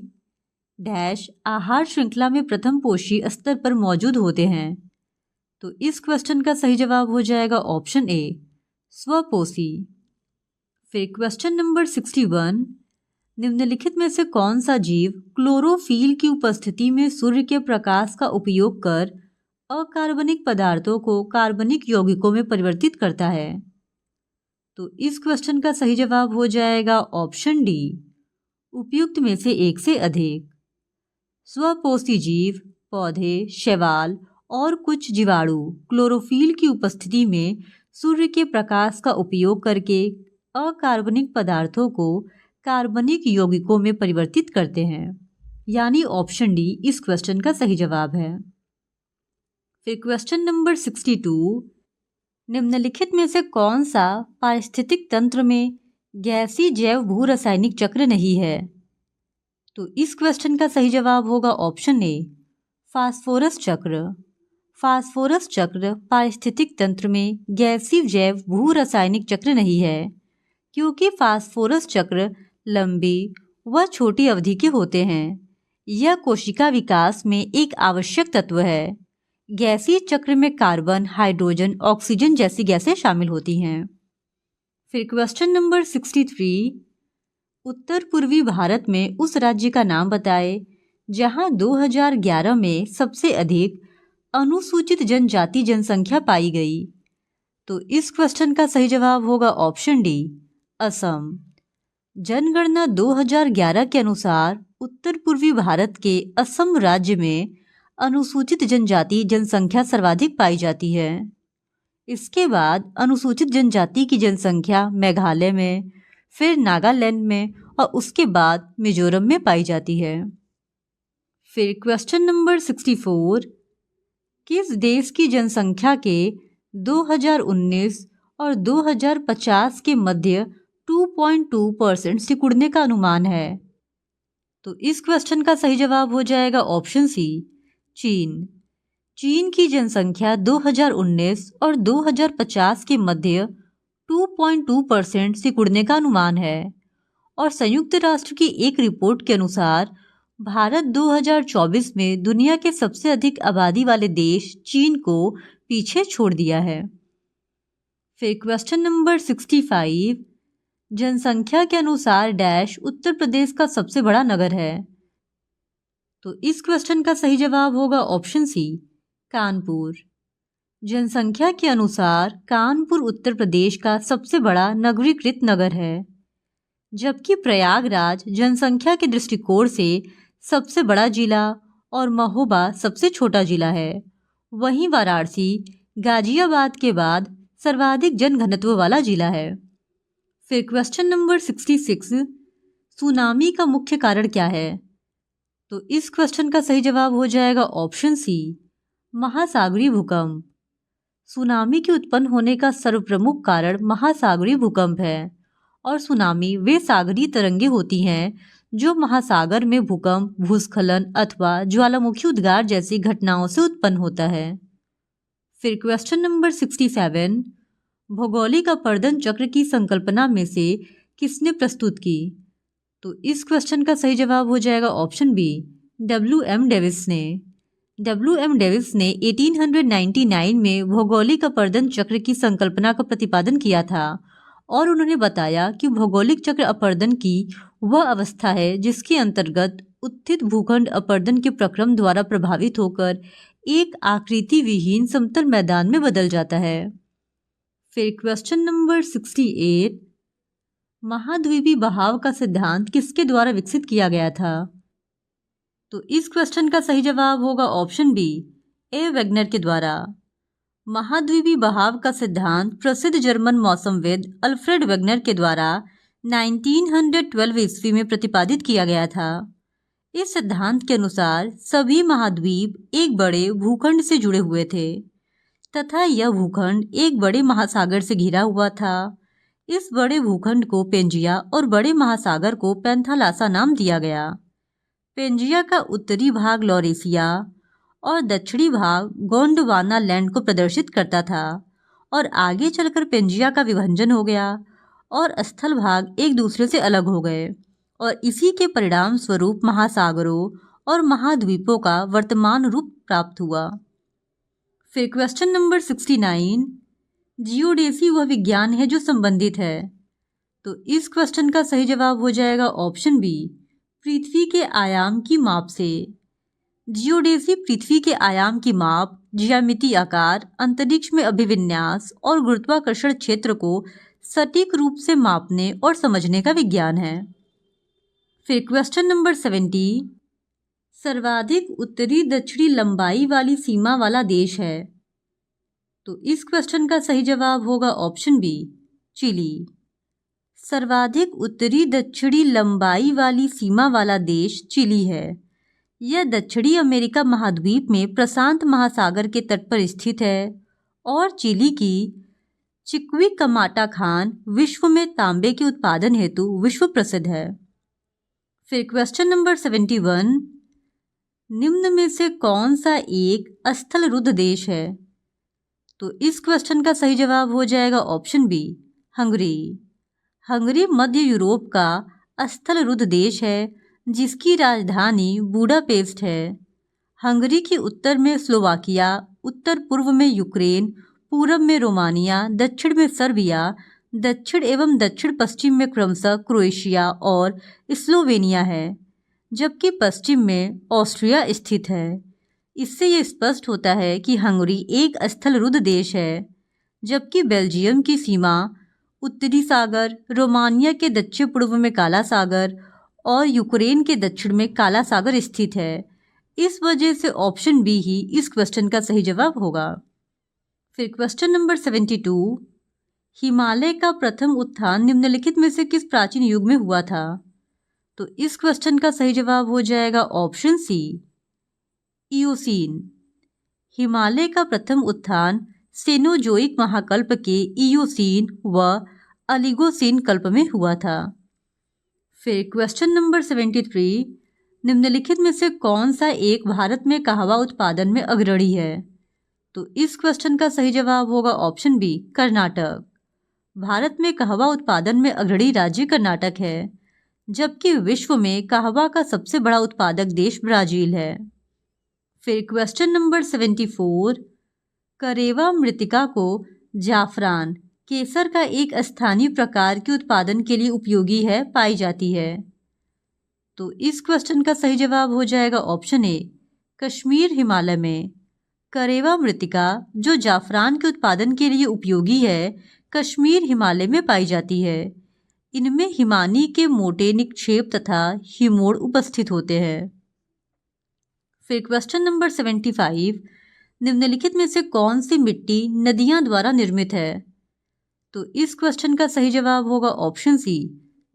आहार श्रृंखला में प्रथम पोषी स्तर पर मौजूद होते हैं। तो इस क्वेश्चन का सही जवाब हो जाएगा ऑप्शन ए, स्वपोषी। फिर क्वेश्चन नंबर 61, निम्नलिखित में से कौन सा जीव क्लोरोफिल की उपस्थिति में सूर्य के प्रकाश का उपयोग कर अकार्बनिक पदार्थों को कार्बनिक यौगिकों में परिवर्तित करता है। तो इस क्वेश्चन का सही जवाब हो जाएगा ऑप्शन डी, उपयुक्त में से एक से अधिक। स्वपोषी जीव, पौधे, शैवाल और कुछ जीवाणु क्लोरोफिल की उपस्थिति में सूर्य के प्रकाश का उपयोग करके अकार्बनिक पदार्थों को कार्बनिक यौगिकों में परिवर्तित करते हैं, यानी ऑप्शन डी इस क्वेश्चन का सही जवाब है। फिर क्वेश्चन नंबर 62, निम्नलिखित में से कौन सा पारिस्थितिक तंत्र में गैसीय जैव भू रासायनिक चक्र नहीं है। तो इस क्वेश्चन का सही जवाब होगा ऑप्शन ए, फास्फोरस चक्र। फास्फोरस चक्र पारिस्थितिक तंत्र में गैसीय जैव भू रासायनिक चक्र नहीं है, क्योंकि फास्फोरस चक्र लंबी व छोटी अवधि के होते हैं। यह कोशिका विकास में एक आवश्यक तत्व है। गैसीय चक्र में कार्बन, हाइड्रोजन, ऑक्सीजन जैसी गैसें शामिल होती हैं। फिर क्वेश्चन नंबर 63, उत्तर पूर्वी भारत में उस राज्य का नाम बताएं जहां 2011 में सबसे अधिक अनुसूचित जनजाति जनसंख्या पाई गई। तो इस क्वेश्चन का सही जवाब होगा ऑप्शन डी, असम। जनगणना 2011 के अनुसार उत्तर पूर्वी भारत के असम राज्य में अनुसूचित जनजाति जनसंख्या सर्वाधिक पाई जाती है। इसके बाद अनुसूचित जनजाति की जनसंख्या मेघालय में, फिर नागालैंड में और उसके बाद मिजोरम में पाई जाती है। फिर क्वेश्चन नंबर 64, किस देश की जनसंख्या के 2019 और 2050 के मध्य 2.2% सिकुड़ने का अनुमान है? तो इस क्वेश्चन का सही जवाब हो जाएगा ऑप्शन सी, चीन। चीन की जनसंख्या 2019 और 2050 के मध्य 2.2% सिकुड़ने का अनुमान है। और संयुक्त राष्ट्र की एक रिपोर्ट के अनुसार भारत 2024 में दुनिया के सबसे अधिक आबादी वाले देश चीन को पीछे छोड़ दिया है। फिर क्वेश्चन नंबर 65, जनसंख्या के अनुसार डैश उत्तर प्रदेश का सबसे बड़ा नगर है? तो इस क्वेश्चन का सही जवाब होगा ऑप्शन सी, कानपुर। जनसंख्या के अनुसार कानपुर उत्तर प्रदेश का सबसे बड़ा नगरीकृत नगर है, जबकि प्रयागराज जनसंख्या के दृष्टिकोण से सबसे बड़ा जिला और महोबा सबसे छोटा जिला है। वहीं वाराणसी गाजियाबाद के बाद सर्वाधिक जनघनत्व वाला जिला है। फिर क्वेश्चन नंबर 66, सुनामी का मुख्य कारण क्या है? तो इस क्वेश्चन का सही जवाब हो जाएगा ऑप्शन सी, महासागरीय भूकंप। सुनामी के उत्पन्न होने का सर्वप्रमुख कारण महासागरीय भूकंप है और सुनामी वे सागरीय तरंगें होती हैं जो महासागर में भूकंप, भूस्खलन अथवा ज्वालामुखी उद्गार जैसी घटनाओं से उत्पन्न होता है। फिर क्वेश्चन नंबर 67, भौगोलिक अपर्दन चक्र की संकल्पना में से किसने प्रस्तुत की? तो इस क्वेश्चन का सही जवाब हो जाएगा ऑप्शन बी, W.M. डेविस ने। W.M. डेविस ने 1899 में भौगोलिक अपर्दन चक्र की संकल्पना का प्रतिपादन किया था और उन्होंने बताया कि भौगोलिक चक्र अपर्दन की वह अवस्था है जिसके अंतर्गत उत्थित भूखंड अपर्दन के प्रक्रम द्वारा प्रभावित होकर एक आकृति विहीन समतल मैदान में बदल जाता है। फिर क्वेश्चन नंबर 68, महाद्वीपीय बहाव का सिद्धांत किसके द्वारा विकसित किया गया था? तो इस क्वेश्चन का सही जवाब होगा ऑप्शन बी, ए. वेगनर के द्वारा। महाद्वीपीय बहाव का सिद्धांत प्रसिद्ध जर्मन मौसमविद अल्फ्रेड वेगनर के द्वारा 1912 ईस्वी में प्रतिपादित किया गया था। इस सिद्धांत के अनुसार सभी महाद्वीप एक बड़े भूखंड से जुड़े हुए थे तथा यह भूखंड एक बड़े महासागर से घिरा हुआ था। इस बड़े भूखंड को पेंजिया और बड़े महासागर को पैंथालासा नाम दिया गया। पेंजिया का उत्तरी भाग लॉरेसिया और दक्षिणी भाग गोंडवाना लैंड को प्रदर्शित करता था और आगे चलकर पेंजिया का विभाजन हो गया और स्थल भाग एक दूसरे से अलग हो गए और इसी के परिणाम स्वरूप महासागरों और महाद्वीपों का वर्तमान रूप प्राप्त हुआ। फिर क्वेश्चन नंबर 69, जियोडेसी वह विज्ञान है जो संबंधित है? तो इस क्वेश्चन का सही जवाब हो जाएगा ऑप्शन बी, पृथ्वी के आयाम की माप से। जियोडेसी पृथ्वी के आयाम की माप, ज्यामितीय आकार, अंतरिक्ष में अभिविन्यास और गुरुत्वाकर्षण क्षेत्र को सटीक रूप से मापने और समझने का विज्ञान है। फिर क्वेश्चन नंबर 70, सर्वाधिक उत्तरी दक्षिणी लंबाई वाली सीमा वाला देश है? तो इस क्वेश्चन का सही जवाब होगा ऑप्शन बी, चिली। सर्वाधिक उत्तरी दक्षिणी लंबाई वाली सीमा वाला देश चिली है। यह दक्षिणी अमेरिका महाद्वीप में प्रशांत महासागर के तट पर स्थित है और चिली की चिक्विकमाटा खान विश्व में तांबे के उत्पादन हेतु विश्व प्रसिद्ध है। फिर क्वेश्चन नंबर 71, निम्न में से कौन सा एक स्थल रुद्ध देश है? तो इस क्वेश्चन का सही जवाब हो जाएगा ऑप्शन बी, हंगरी। हंगरी मध्य यूरोप का स्थल रुद्ध देश है जिसकी राजधानी बुडापेस्ट है। हंगरी के उत्तर में स्लोवाकिया, उत्तर पूर्व में यूक्रेन, पूरब में रोमानिया, दक्षिण में सर्बिया, दक्षिण एवं दक्षिण पश्चिम में क्रमशः क्रोएशिया और स्लोवेनिया है, जबकि पश्चिम में ऑस्ट्रिया स्थित है। इससे ये स्पष्ट होता है कि हंगरी एक स्थल रुद्ध देश है, जबकि बेल्जियम की सीमा उत्तरी सागर, रोमानिया के दक्षिण पूर्व में काला सागर और यूक्रेन के दक्षिण में काला सागर स्थित है। इस वजह से ऑप्शन बी ही इस क्वेश्चन का सही जवाब होगा। फिर क्वेश्चन नंबर 72, हिमालय का प्रथम उत्थान निम्नलिखित में से किस प्राचीन युग में हुआ था? तो इस क्वेश्चन का सही जवाब हो जाएगा ऑप्शन सी, इयोसीन। हिमालय का प्रथम उत्थान सेनोजोइक महाकल्प के इयोसीन व ओलिगोसीन कल्प में हुआ था। फिर क्वेश्चन नंबर 73, निम्नलिखित में से कौन सा एक भारत में कहवा उत्पादन में अग्रणी है? तो इस क्वेश्चन का सही जवाब होगा ऑप्शन बी, कर्नाटक। भारत में कहवा उत्पादन में अग्रणी राज्य कर्नाटक है, जबकि विश्व में कहवा का सबसे बड़ा उत्पादक देश ब्राजील है। फिर क्वेश्चन नंबर 74, करेवा मृत्तिका को जाफरान, केसर का एक स्थानीय प्रकार के उत्पादन के लिए उपयोगी है पाई जाती है। तो इस क्वेश्चन का सही जवाब हो जाएगा ऑप्शन ए, कश्मीर हिमालय में करेवा मृत्तिका जो जाफरान के उत्पादन के लिए उपयोगी है, कश्मीर हिमालय में पाई जाती है। इनमें हिमानी के मोटे निक्षेप तथा हिमोड़ उपस्थित होते हैं। फिर क्वेश्चन नंबर 75, निम्नलिखित में से कौन सी मिट्टी नदियां द्वारा निर्मित है? तो इस क्वेश्चन का सही जवाब होगा ऑप्शन सी,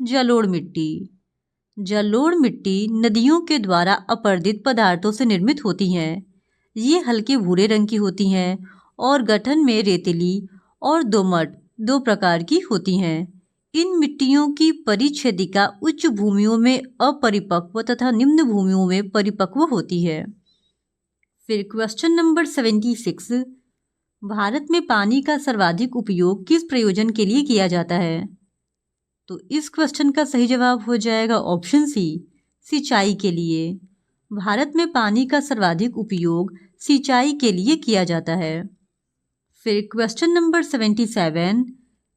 जलोढ़ मिट्टी। जलोढ़ मिट्टी नदियों के द्वारा अपरदित पदार्थों से निर्मित होती हैं। ये हल्के भूरे रंग की होती हैं और गठन में रेतीली और दोमट दो प्रकार की होती हैं। इन मिट्टियों की परिच्छेदिका उच्च भूमियों में अपरिपक्व तथा निम्न भूमियों में परिपक्व होती है। फिर क्वेश्चन नंबर 76, भारत में पानी का सर्वाधिक उपयोग किस प्रयोजन के लिए किया जाता है? तो इस क्वेश्चन का सही जवाब हो जाएगा ऑप्शन सी, सिंचाई के लिए। भारत में पानी का सर्वाधिक उपयोग सिंचाई के लिए किया जाता है। फिर क्वेश्चन नंबर 77,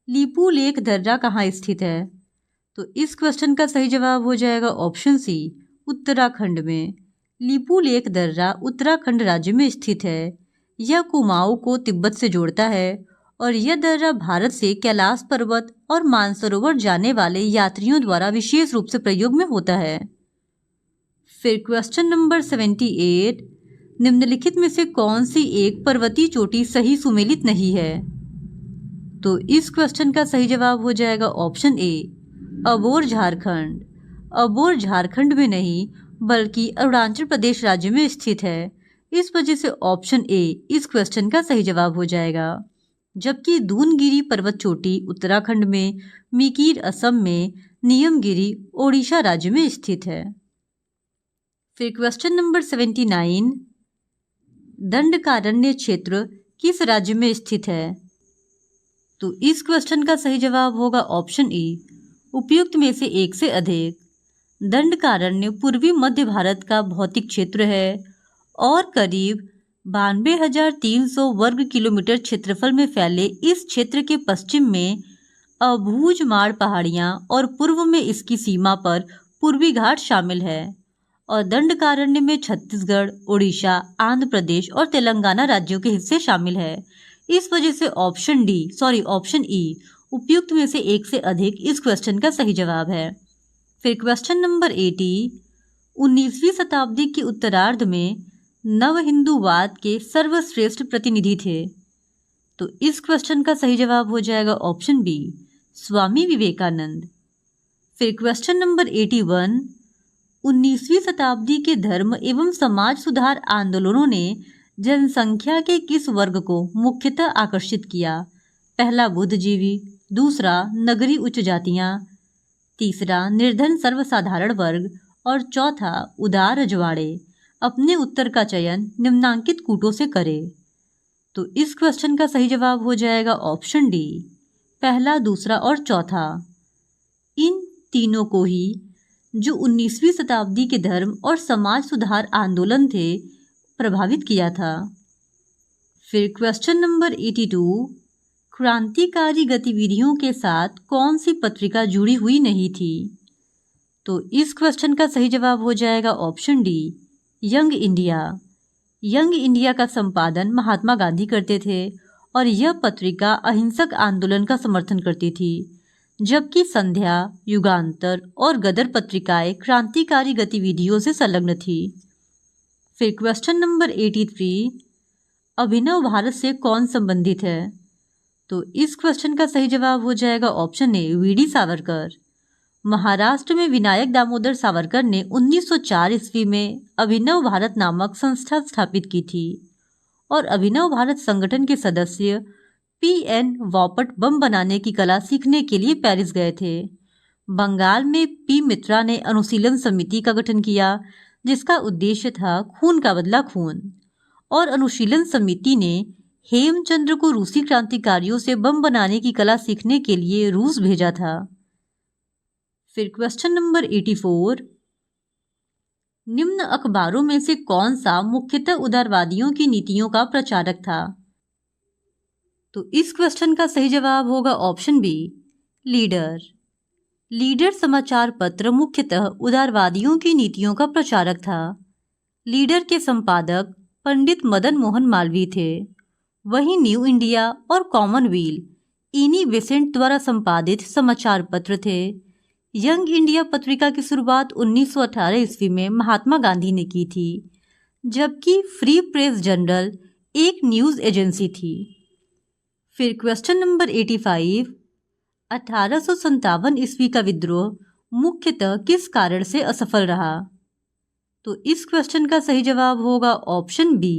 लीपू लेक दर्रा कहाँ स्थित है? तो इस क्वेश्चन का सही जवाब हो जाएगा ऑप्शन सी, उत्तराखंड में। लीपू लेक दर्रा उत्तराखंड राज्य में स्थित है। यह कुमाऊं को तिब्बत से जोड़ता है और यह दर्रा भारत से कैलाश पर्वत और मानसरोवर जाने वाले यात्रियों द्वारा विशेष रूप से प्रयोग में होता है। फिर क्वेश्चन नंबर 78, निम्नलिखित में से कौन सी एक पर्वतीय चोटी सही सुमेलित नहीं है? तो इस क्वेश्चन का सही जवाब हो जाएगा ऑप्शन ए, अबोर झारखंड। अबोर झारखंड में नहीं बल्कि अरुणाचल प्रदेश राज्य में स्थित है। इस वजह से ऑप्शन ए इस क्वेश्चन का सही जवाब हो जाएगा। जबकि दूनगिरी पर्वत चोटी उत्तराखंड में, मिकीर असम में, नियमगिरी ओडिशा राज्य में स्थित है। फिर क्वेश्चन नंबर 79, दंडकारण्य क्षेत्र किस राज्य में स्थित है? तो इस क्वेश्चन का सही जवाब होगा ऑप्शन ए, उपयुक्त में से एक से अधिक। दंडकारण्य पूर्वी मध्य भारत का भौतिक क्षेत्र है और करीब 92,300 वर्ग किलोमीटर क्षेत्रफल में फैले इस क्षेत्र के पश्चिम में अबूझमाड़ पहाड़ियाँ और पूर्व में इसकी सीमा पर पूर्वी घाट शामिल है और दंडकारण्य में छत्तीसगढ़, उड़ीसा, आंध्र प्रदेश और तेलंगाना राज्यों के हिस्से शामिल है। इस वजह से ऑप्शन ई उपयुक्त में से एक से अधिक इस क्वेश्चन का सही जवाब है। फिर क्वेश्चन नंबर 80, 19वीं शताब्दी के उत्तरार्ध में नव हिंदूवाद के सर्वश्रेष्ठ प्रतिनिधि थे। तो इस क्वेश्चन का सही जवाब हो जाएगा ऑप्शन बी, स्वामी विवेकानंद। फिर क्वेश्चन नंबर 81, 19वीं शताब्दी के धर्म एवं समाज सुधार आंदोलनों ने जनसंख्या के किस वर्ग को मुख्यतः आकर्षित किया? पहला बुद्धिजीवी, दूसरा नगरी उच्च जातियाँ, तीसरा निर्धन सर्वसाधारण वर्ग और चौथा उदार रजवाड़े। अपने उत्तर का चयन निम्नांकित कूटों से करे। तो इस क्वेश्चन का सही जवाब हो जाएगा ऑप्शन डी, पहला, दूसरा और चौथा। इन तीनों को ही जो 19वीं शताब्दी के धर्म और समाज सुधार आंदोलन थे प्रभावित किया था। फिर क्वेश्चन नंबर 82, क्रांतिकारी गतिविधियों के साथ कौन सी पत्रिका जुड़ी हुई नहीं थी? तो इस क्वेश्चन का सही जवाब हो जाएगा option D, young India. Young India का संपादन महात्मा गांधी करते थे और यह पत्रिका अहिंसक आंदोलन का समर्थन करती थी, जबकि संध्या, युगांतर और गदर पत्रिकाएं क्रांतिकारी गतिविधियों से संलग्न थी। फिर क्वेश्चन नंबर 83, अभिनव भारत से कौन संबंधित है? तो इस क्वेश्चन का सही जवाब हो जाएगा option A, V D Savarkar. Maharashtra में विनायक दामोदर सावरकर ने 1904 ईस्वी में अभिनव भारत नामक संस्था स्थापित की थी और अभिनव भारत संगठन के सदस्य पीएन वॉपट बम बनाने की कला सीखने के लिए पेरिस गए थे। बंगाल में पी मित्रा ने अनुशीलन समिति का गठन किया, जिसका उद्देश्य था खून का बदला खून, और अनुशीलन समिति ने हेमचंद्र को रूसी क्रांतिकारियों से बम बनाने की कला सीखने के लिए रूस भेजा था। फिर क्वेश्चन नंबर 84, निम्न अखबारों में से कौन सा मुख्यतः उदारवादियों की नीतियों का प्रचारक था? तो इस क्वेश्चन का सही जवाब होगा ऑप्शन बी, लीडर। लीडर समाचार पत्र मुख्यतः उदारवादियों की नीतियों का प्रचारक था। लीडर के संपादक पंडित मदन मोहन मालवीय थे। वहीं न्यू इंडिया और कॉमनवेल्थ इनी बेसेंट द्वारा संपादित समाचार पत्र थे। यंग इंडिया पत्रिका की शुरुआत 1918 ईस्वी में महात्मा गांधी ने की थी, जबकि फ्री प्रेस जर्नल एक न्यूज़ एजेंसी थी। फिर क्वेश्चन नंबर 85, 1857 ईस्वी का विद्रोह मुख्यतः किस कारण से असफल रहा? तो इस क्वेश्चन का सही जवाब होगा ऑप्शन बी,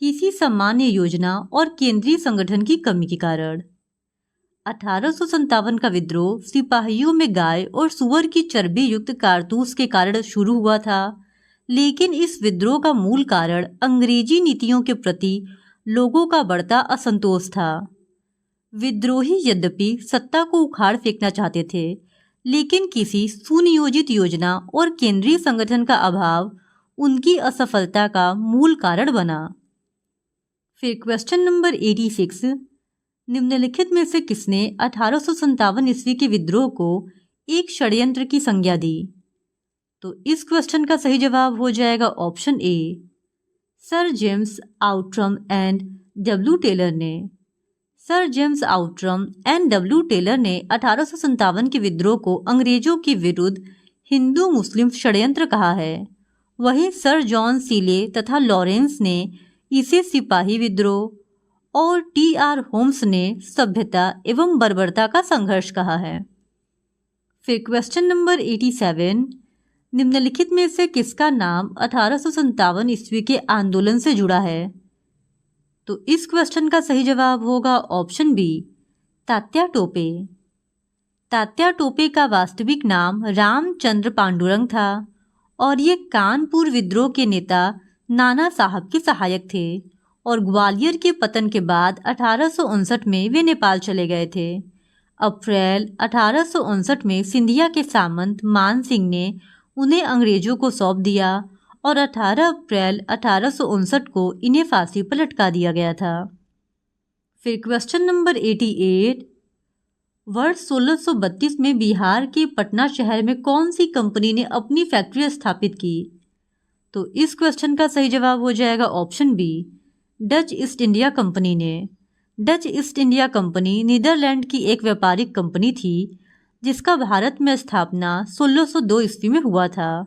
किसी सामान्य योजना और केंद्रीय संगठन की कमी के कारण। 1857 का विद्रोह सिपाहियों में गाय और सुअर की चर्बी युक्त कारतूस के कारण शुरू हुआ था, लेकिन इस विद्रोह का मूल कारण अंग्रेजी नीतियों के प्रति लोगों का बढ़ता असंतोष था। विद्रोही यद्यपि सत्ता को उखाड़ फेंकना चाहते थे, लेकिन किसी सुनियोजित योजना और केंद्रीय संगठन का अभाव उनकी असफलता का मूल कारण बना। फिर क्वेश्चन नंबर 86, निम्नलिखित में से किसने 1857 ईस्वी के विद्रोह को एक षड्यंत्र की संज्ञा दी? तो इस क्वेश्चन का सही जवाब हो जाएगा option A, sir James Outram and W Taylor ने। Sir James Outram and W Taylor ने 1857 के विद्रोह को अंग्रेजों के विरुद्ध हिंदू मुस्लिम षड्यंत्र कहा है। वहीं सर जॉन सीले तथा लॉरेंस ने इसे सिपाही विद्रोह और टी.आर. होम्स ने सभ्यता एवं बर्बरता का संघर्ष कहा है। फिर क्वेश्चन नंबर 87, निम्नलिखित में से किसका नाम 1857 ईस्वी के आंदोलन से जुड़ा है? तो इस क्वेश्चन का सही जवाब होगा ऑप्शन बी, तात्या टोपे। तात्या टोपे का वास्तविक नाम रामचंद्र पांडुरंग था और ये कानपुर विद्रोह के नेता नाना साहब के सहायक थे और ग्वालियर के पतन के बाद 1859 में वे नेपाल चले गए थे। अप्रैल 1859 में सिंधिया के सामंत मान सिंह ने उन्हें अंग्रेजों को सौंप दिया और 18 अप्रैल 1859 को इन्हें फांसी पर लटका दिया गया था। फिर क्वेश्चन नंबर 88, वर्ष 1632 में बिहार के पटना शहर में कौन सी कंपनी ने अपनी फैक्ट्री स्थापित की? तो इस क्वेश्चन का सही जवाब हो जाएगा option B, Dutch East India Company ने। Dutch East India Company Netherland की एक व्यापारिक कंपनी थी जिसका भारत में स्थापना 1602 ईस्वी में हुआ था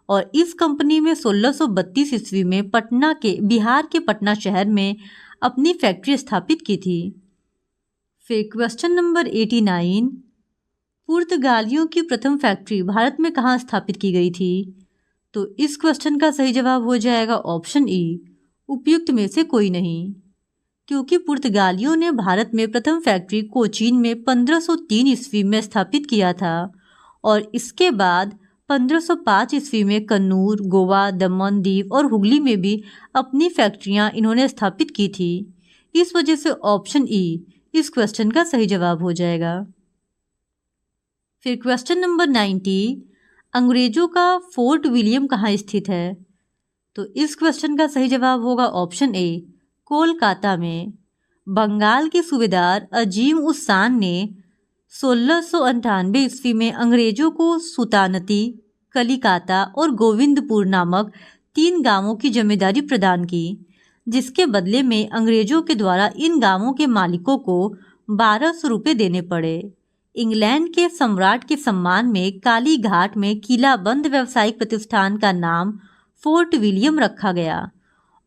और इस कंपनी में 1632 ईस्वी में बिहार के पटना शहर में अपनी फैक्ट्री स्थापित की थी। फिर क्वेश्चन नंबर 89, पुर्तगालियों की प्रथम फैक्ट्री भारत में कहाँ स्थापित की गई थी? तो इस क्वेश्चन का सही जवाब हो जाएगा ऑप्शन ई, उपयुक्त में से कोई नहीं, क्योंकि पुर्तगालियों ने भारत में प्रथम फैक्ट्री कोचीन में 1503 ईस्वी में स्थापित किया था और इसके बाद 1505 ईस्वी में कन्नूर, गोवा, दमन, दीव और हुगली में भी अपनी फैक्ट्रियां इन्होंने स्थापित की थी। इस वजह से ऑप्शन ई इस क्वेश्चन का सही जवाब हो जाएगा। फिर क्वेश्चन नंबर 90, अंग्रेजों का फोर्ट विलियम कहाँ स्थित है? तो इस क्वेश्चन का सही जवाब होगा ऑप्शन ए, कोलकाता में। बंगाल के सूबेदार अजीम उस शान ने 1698 ईस्वी में अंग्रेजों को सुल्तानती, कलिकाता और गोविंदपुर नामक 3 गांवों की जमींदारी प्रदान की, जिसके बदले में अंग्रेजों के द्वारा इन गांवों के मालिकों को 1200 रुपये देने पड़े। इंग्लैंड के सम्राट के सम्मान में काली घाट में किलाबंद व्यावसायिक प्रतिष्ठान का नाम फोर्ट विलियम रखा गया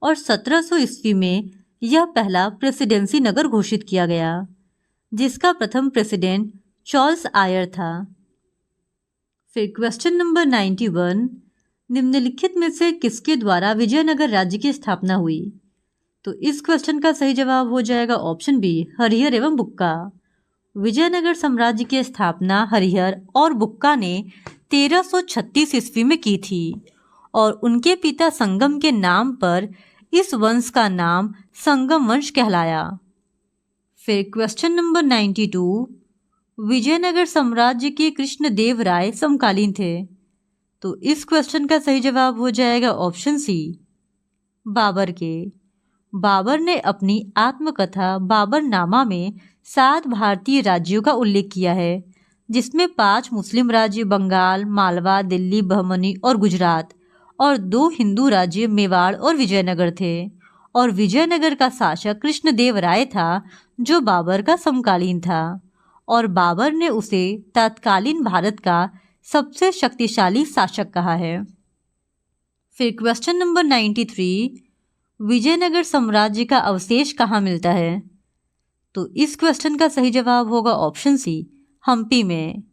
और 1700 ईस्वी में यह पहला प्रेसिडेंसी नगर घोषित किया गया, जिसका प्रथम प्रेसिडेंट चार्ल्स आयर था। फिर क्वेश्चन नंबर 91, निम्नलिखित में से किसके द्वारा विजयनगर राज्य की स्थापना हुई? तो इस क्वेश्चन का सही जवाब हो जाएगा ऑप्शन बी, हरिहर एवं बुक्का। विजयनगर साम्राज्य की स्थापना हरिहर और बुक्का ने 1336 ईस्वी में की थी और उनके पिता संगम के नाम पर इस वंश का नाम संगम वंश कहलाया। फिर क्वेश्चन नंबर 92, विजयनगर साम्राज्य के कृष्णदेव राय समकालीन थे। तो इस क्वेश्चन का सही जवाब हो जाएगा ऑप्शन सी, बाबर के। बाबर ने अपनी आत्मकथा बाबरनामा में 7 भारतीय राज्यों का उल्लेख किया है, जिसमें 5 मुस्लिम राज्य बंगाल, मालवा, दिल्ली, बहमनी और गुजरात और 2 हिंदू राज्य मेवाड़ और विजयनगर थे। और विजयनगर का शासक कृष्णदेव राय था, जो बाबर का समकालीन था और बाबर ने उसे तत्कालीन भारत का सबसे शक्तिशाली शासक कहा है। फिर क्वेश्चन नंबर 93, विजयनगर साम्राज्य का अवशेष कहाँ मिलता है? तो इस क्वेश्चन का सही जवाब होगा ऑप्शन सी, हम्पी में।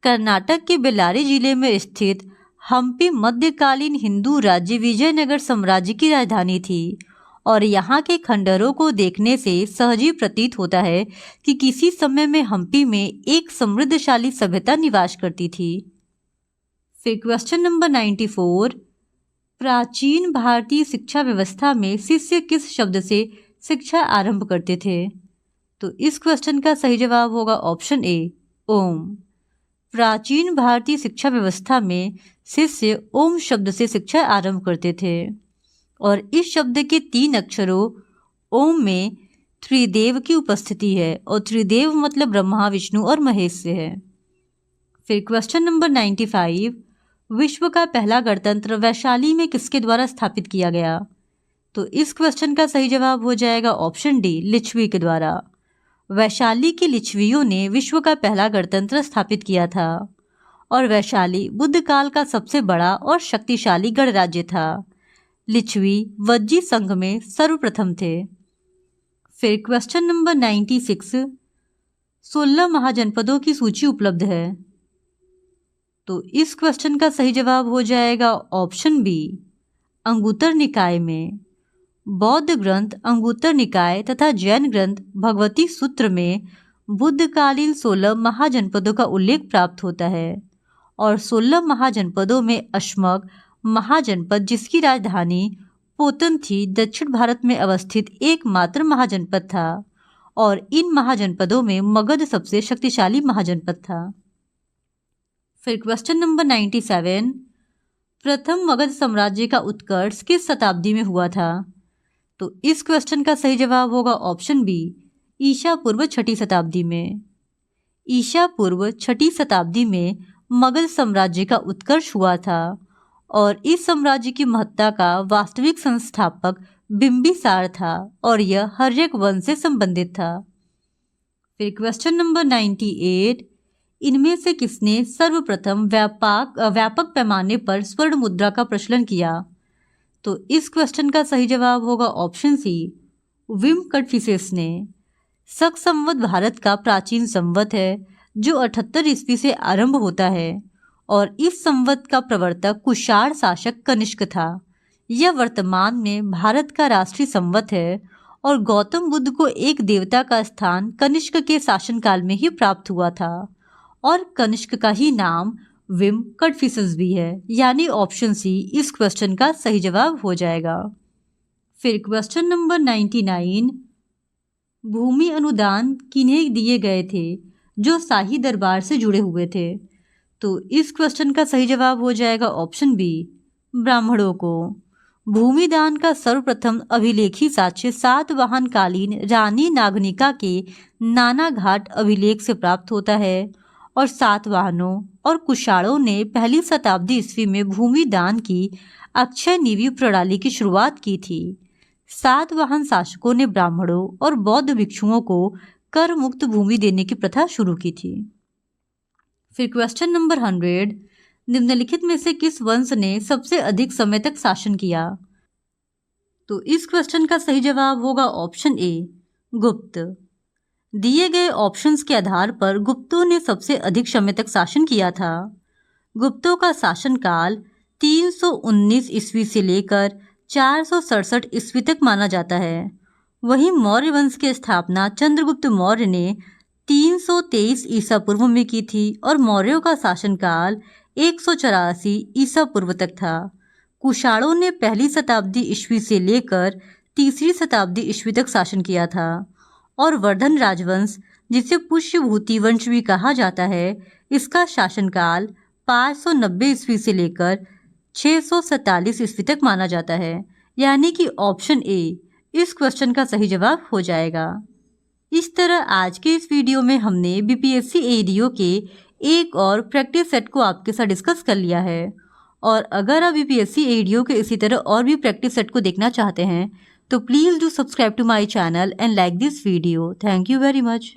कर्नाटक के बेल्लारी जिले में स्थित हम्पी मध्यकालीन हिंदू राज्य विजयनगर साम्राज्य की राजधानी थी और यहाँ के खंडरों को देखने से सहज ही प्रतीत होता है कि किसी समय में हम्पी में एक समृद्धशाली सभ्यता निवास करती थी। फिर क्वेश्चन नंबर 94, प्राचीन भारतीय शिक्षा व्यवस्था में शिष्य किस शब्द से शिक्षा आरंभ करते थे? तो इस क्वेश्चन का सही जवाब होगा ऑप्शन ए, ओम। प्राचीन भारतीय शिक्षा व्यवस्था में शिष्य ओम शब्द से शिक्षा आरंभ करते थे और इस शब्द के 3 अक्षरों ओम में त्रिदेव की उपस्थिति है और त्रिदेव मतलब ब्रह्मा, विष्णु और महेश से है। फिर क्वेश्चन नंबर 95, विश्व का पहला गणतंत्र वैशाली में किसके द्वारा स्थापित किया गया? तो इस क्वेश्चन का सही जवाब हो जाएगा ऑप्शन डी, लिच्छवी के द्वारा। वैशाली के लिच्छवियों ने विश्व का पहला गणतंत्र स्थापित किया था और वैशाली बुद्ध काल का सबसे बड़ा और शक्तिशाली गणराज्य था। लिच्छवी वज्जी संघ में सर्वप्रथम थे। फिर क्वेश्चन नंबर 96, 16 महाजनपदों की सूची उपलब्ध है। तो इस क्वेश्चन का सही जवाब हो जाएगा ऑप्शन बी, अंगुत्तर निकाय में। बौद्ध ग्रंथ अंगुत्तर निकाय तथा जैन ग्रंथ भगवती सूत्र में बुद्धकालीन 16 महाजनपदों का उल्लेख प्राप्त होता है और 16 महाजनपदों में अशमक महाजनपद, जिसकी राजधानी पोतन थी, दक्षिण भारत में अवस्थित एकमात्र महाजनपद था और इन महाजनपदों में मगध सबसे शक्तिशाली महाजनपद था। फिर क्वेश्चन नंबर 97, प्रथम मगध साम्राज्य का उत्कर्ष किस शताब्दी में हुआ था? तो इस क्वेश्चन का सही जवाब होगा ऑप्शन बी, ईसा पूर्व 6ठी शताब्दी में। ईसा पूर्व 6ठी शताब्दी में मगध साम्राज्य का उत्कर्ष हुआ था और इस साम्राज्य की महत्ता का वास्तविक संस्थापक बिंबिसार था और यह हर्यक वंश से संबंधित था। फिर क्वेश्चन नंबर 98, इनमें से किसने सर्वप्रथम व्यापक पैमाने पर स्वर्ण मुद्रा का प्रचलन किया? तो इस क्वेश्चन का सही जवाब होगा ऑप्शन सी, विम कटफिसेस ने। शक संवत भारत का प्राचीन संवत है जो 78 ईस्वी से आरंभ होता है और इस संवत का प्रवर्तक कुषाण शासक कनिष्क था। यह वर्तमान में भारत का राष्ट्रीय संवत है और गौतम बुद्ध को एक देवता का स्थान कनिष्क के शासनकाल में ही प्राप्त हुआ था और कनिष्क का ही नाम विम कट फिशेस भी है, यानी ऑप्शन सी इस क्वेश्चन का सही जवाब हो जाएगा। फिर क्वेश्चन नंबर 99, भूमि अनुदान किन्हें दिए गए थे जो शाही दरबार से जुड़े हुए थे? तो इस क्वेश्चन का सही जवाब हो जाएगा ऑप्शन बी, ब्राह्मणों को। भूमि दान का सर्वप्रथम अभिलेखी साक्ष्य सातवाहन कालीन रानी नागनिका के नानाघाट अभिलेख से प्राप्त होता है और सातवाहनों और कुशाणों ने पहली शताब्दी ईस्वी में भूमि दान की अक्षय निधि प्रणाली की शुरुआत की थी। सातवाहन शासकों ने ब्राह्मणों और बौद्ध भिक्षुओं को कर मुक्त भूमि देने की प्रथा शुरू की थी। फिर क्वेश्चन नंबर 100, निम्नलिखित में से किस वंश ने सबसे अधिक समय तक शासन किया? तो इस क्वेश्चन का सही जवाब होगा ऑप्शन ए, गुप्त। दिए गए ऑप्शंस के आधार पर गुप्तों ने सबसे अधिक समय तक शासन किया था। गुप्तों का शासनकाल 319 ईस्वी से लेकर 467 ईस्वी तक माना जाता है। वहीं मौर्य वंश की स्थापना चंद्रगुप्त मौर्य ने 323 ईसा पूर्व में की थी और मौर्यों का शासनकाल 184 ईसा पूर्व तक था। कुशाणों ने पहली शताब्दी ईस्वी से लेकर तीसरी शताब्दी ईस्वी तक शासन किया था और वर्धन राजवंश, जिसे पुष्यभूति वंश भी कहा जाता है, इसका शासनकाल 590 ईस्वी से लेकर 647 ईस्वी तक माना जाता है, यानी कि ऑप्शन ए इस क्वेश्चन का सही जवाब हो जाएगा। इस तरह आज के इस वीडियो में हमने बीपीएससी एडीओ के एक और प्रैक्टिस सेट को आपके साथ डिस्कस कर लिया है और अगर आप बीपीएससी एडीओ के इसी तरह और भी प्रैक्टिस सेट को देखना चाहते हैं तो please do subscribe to my channel and like this video. Thank you very much.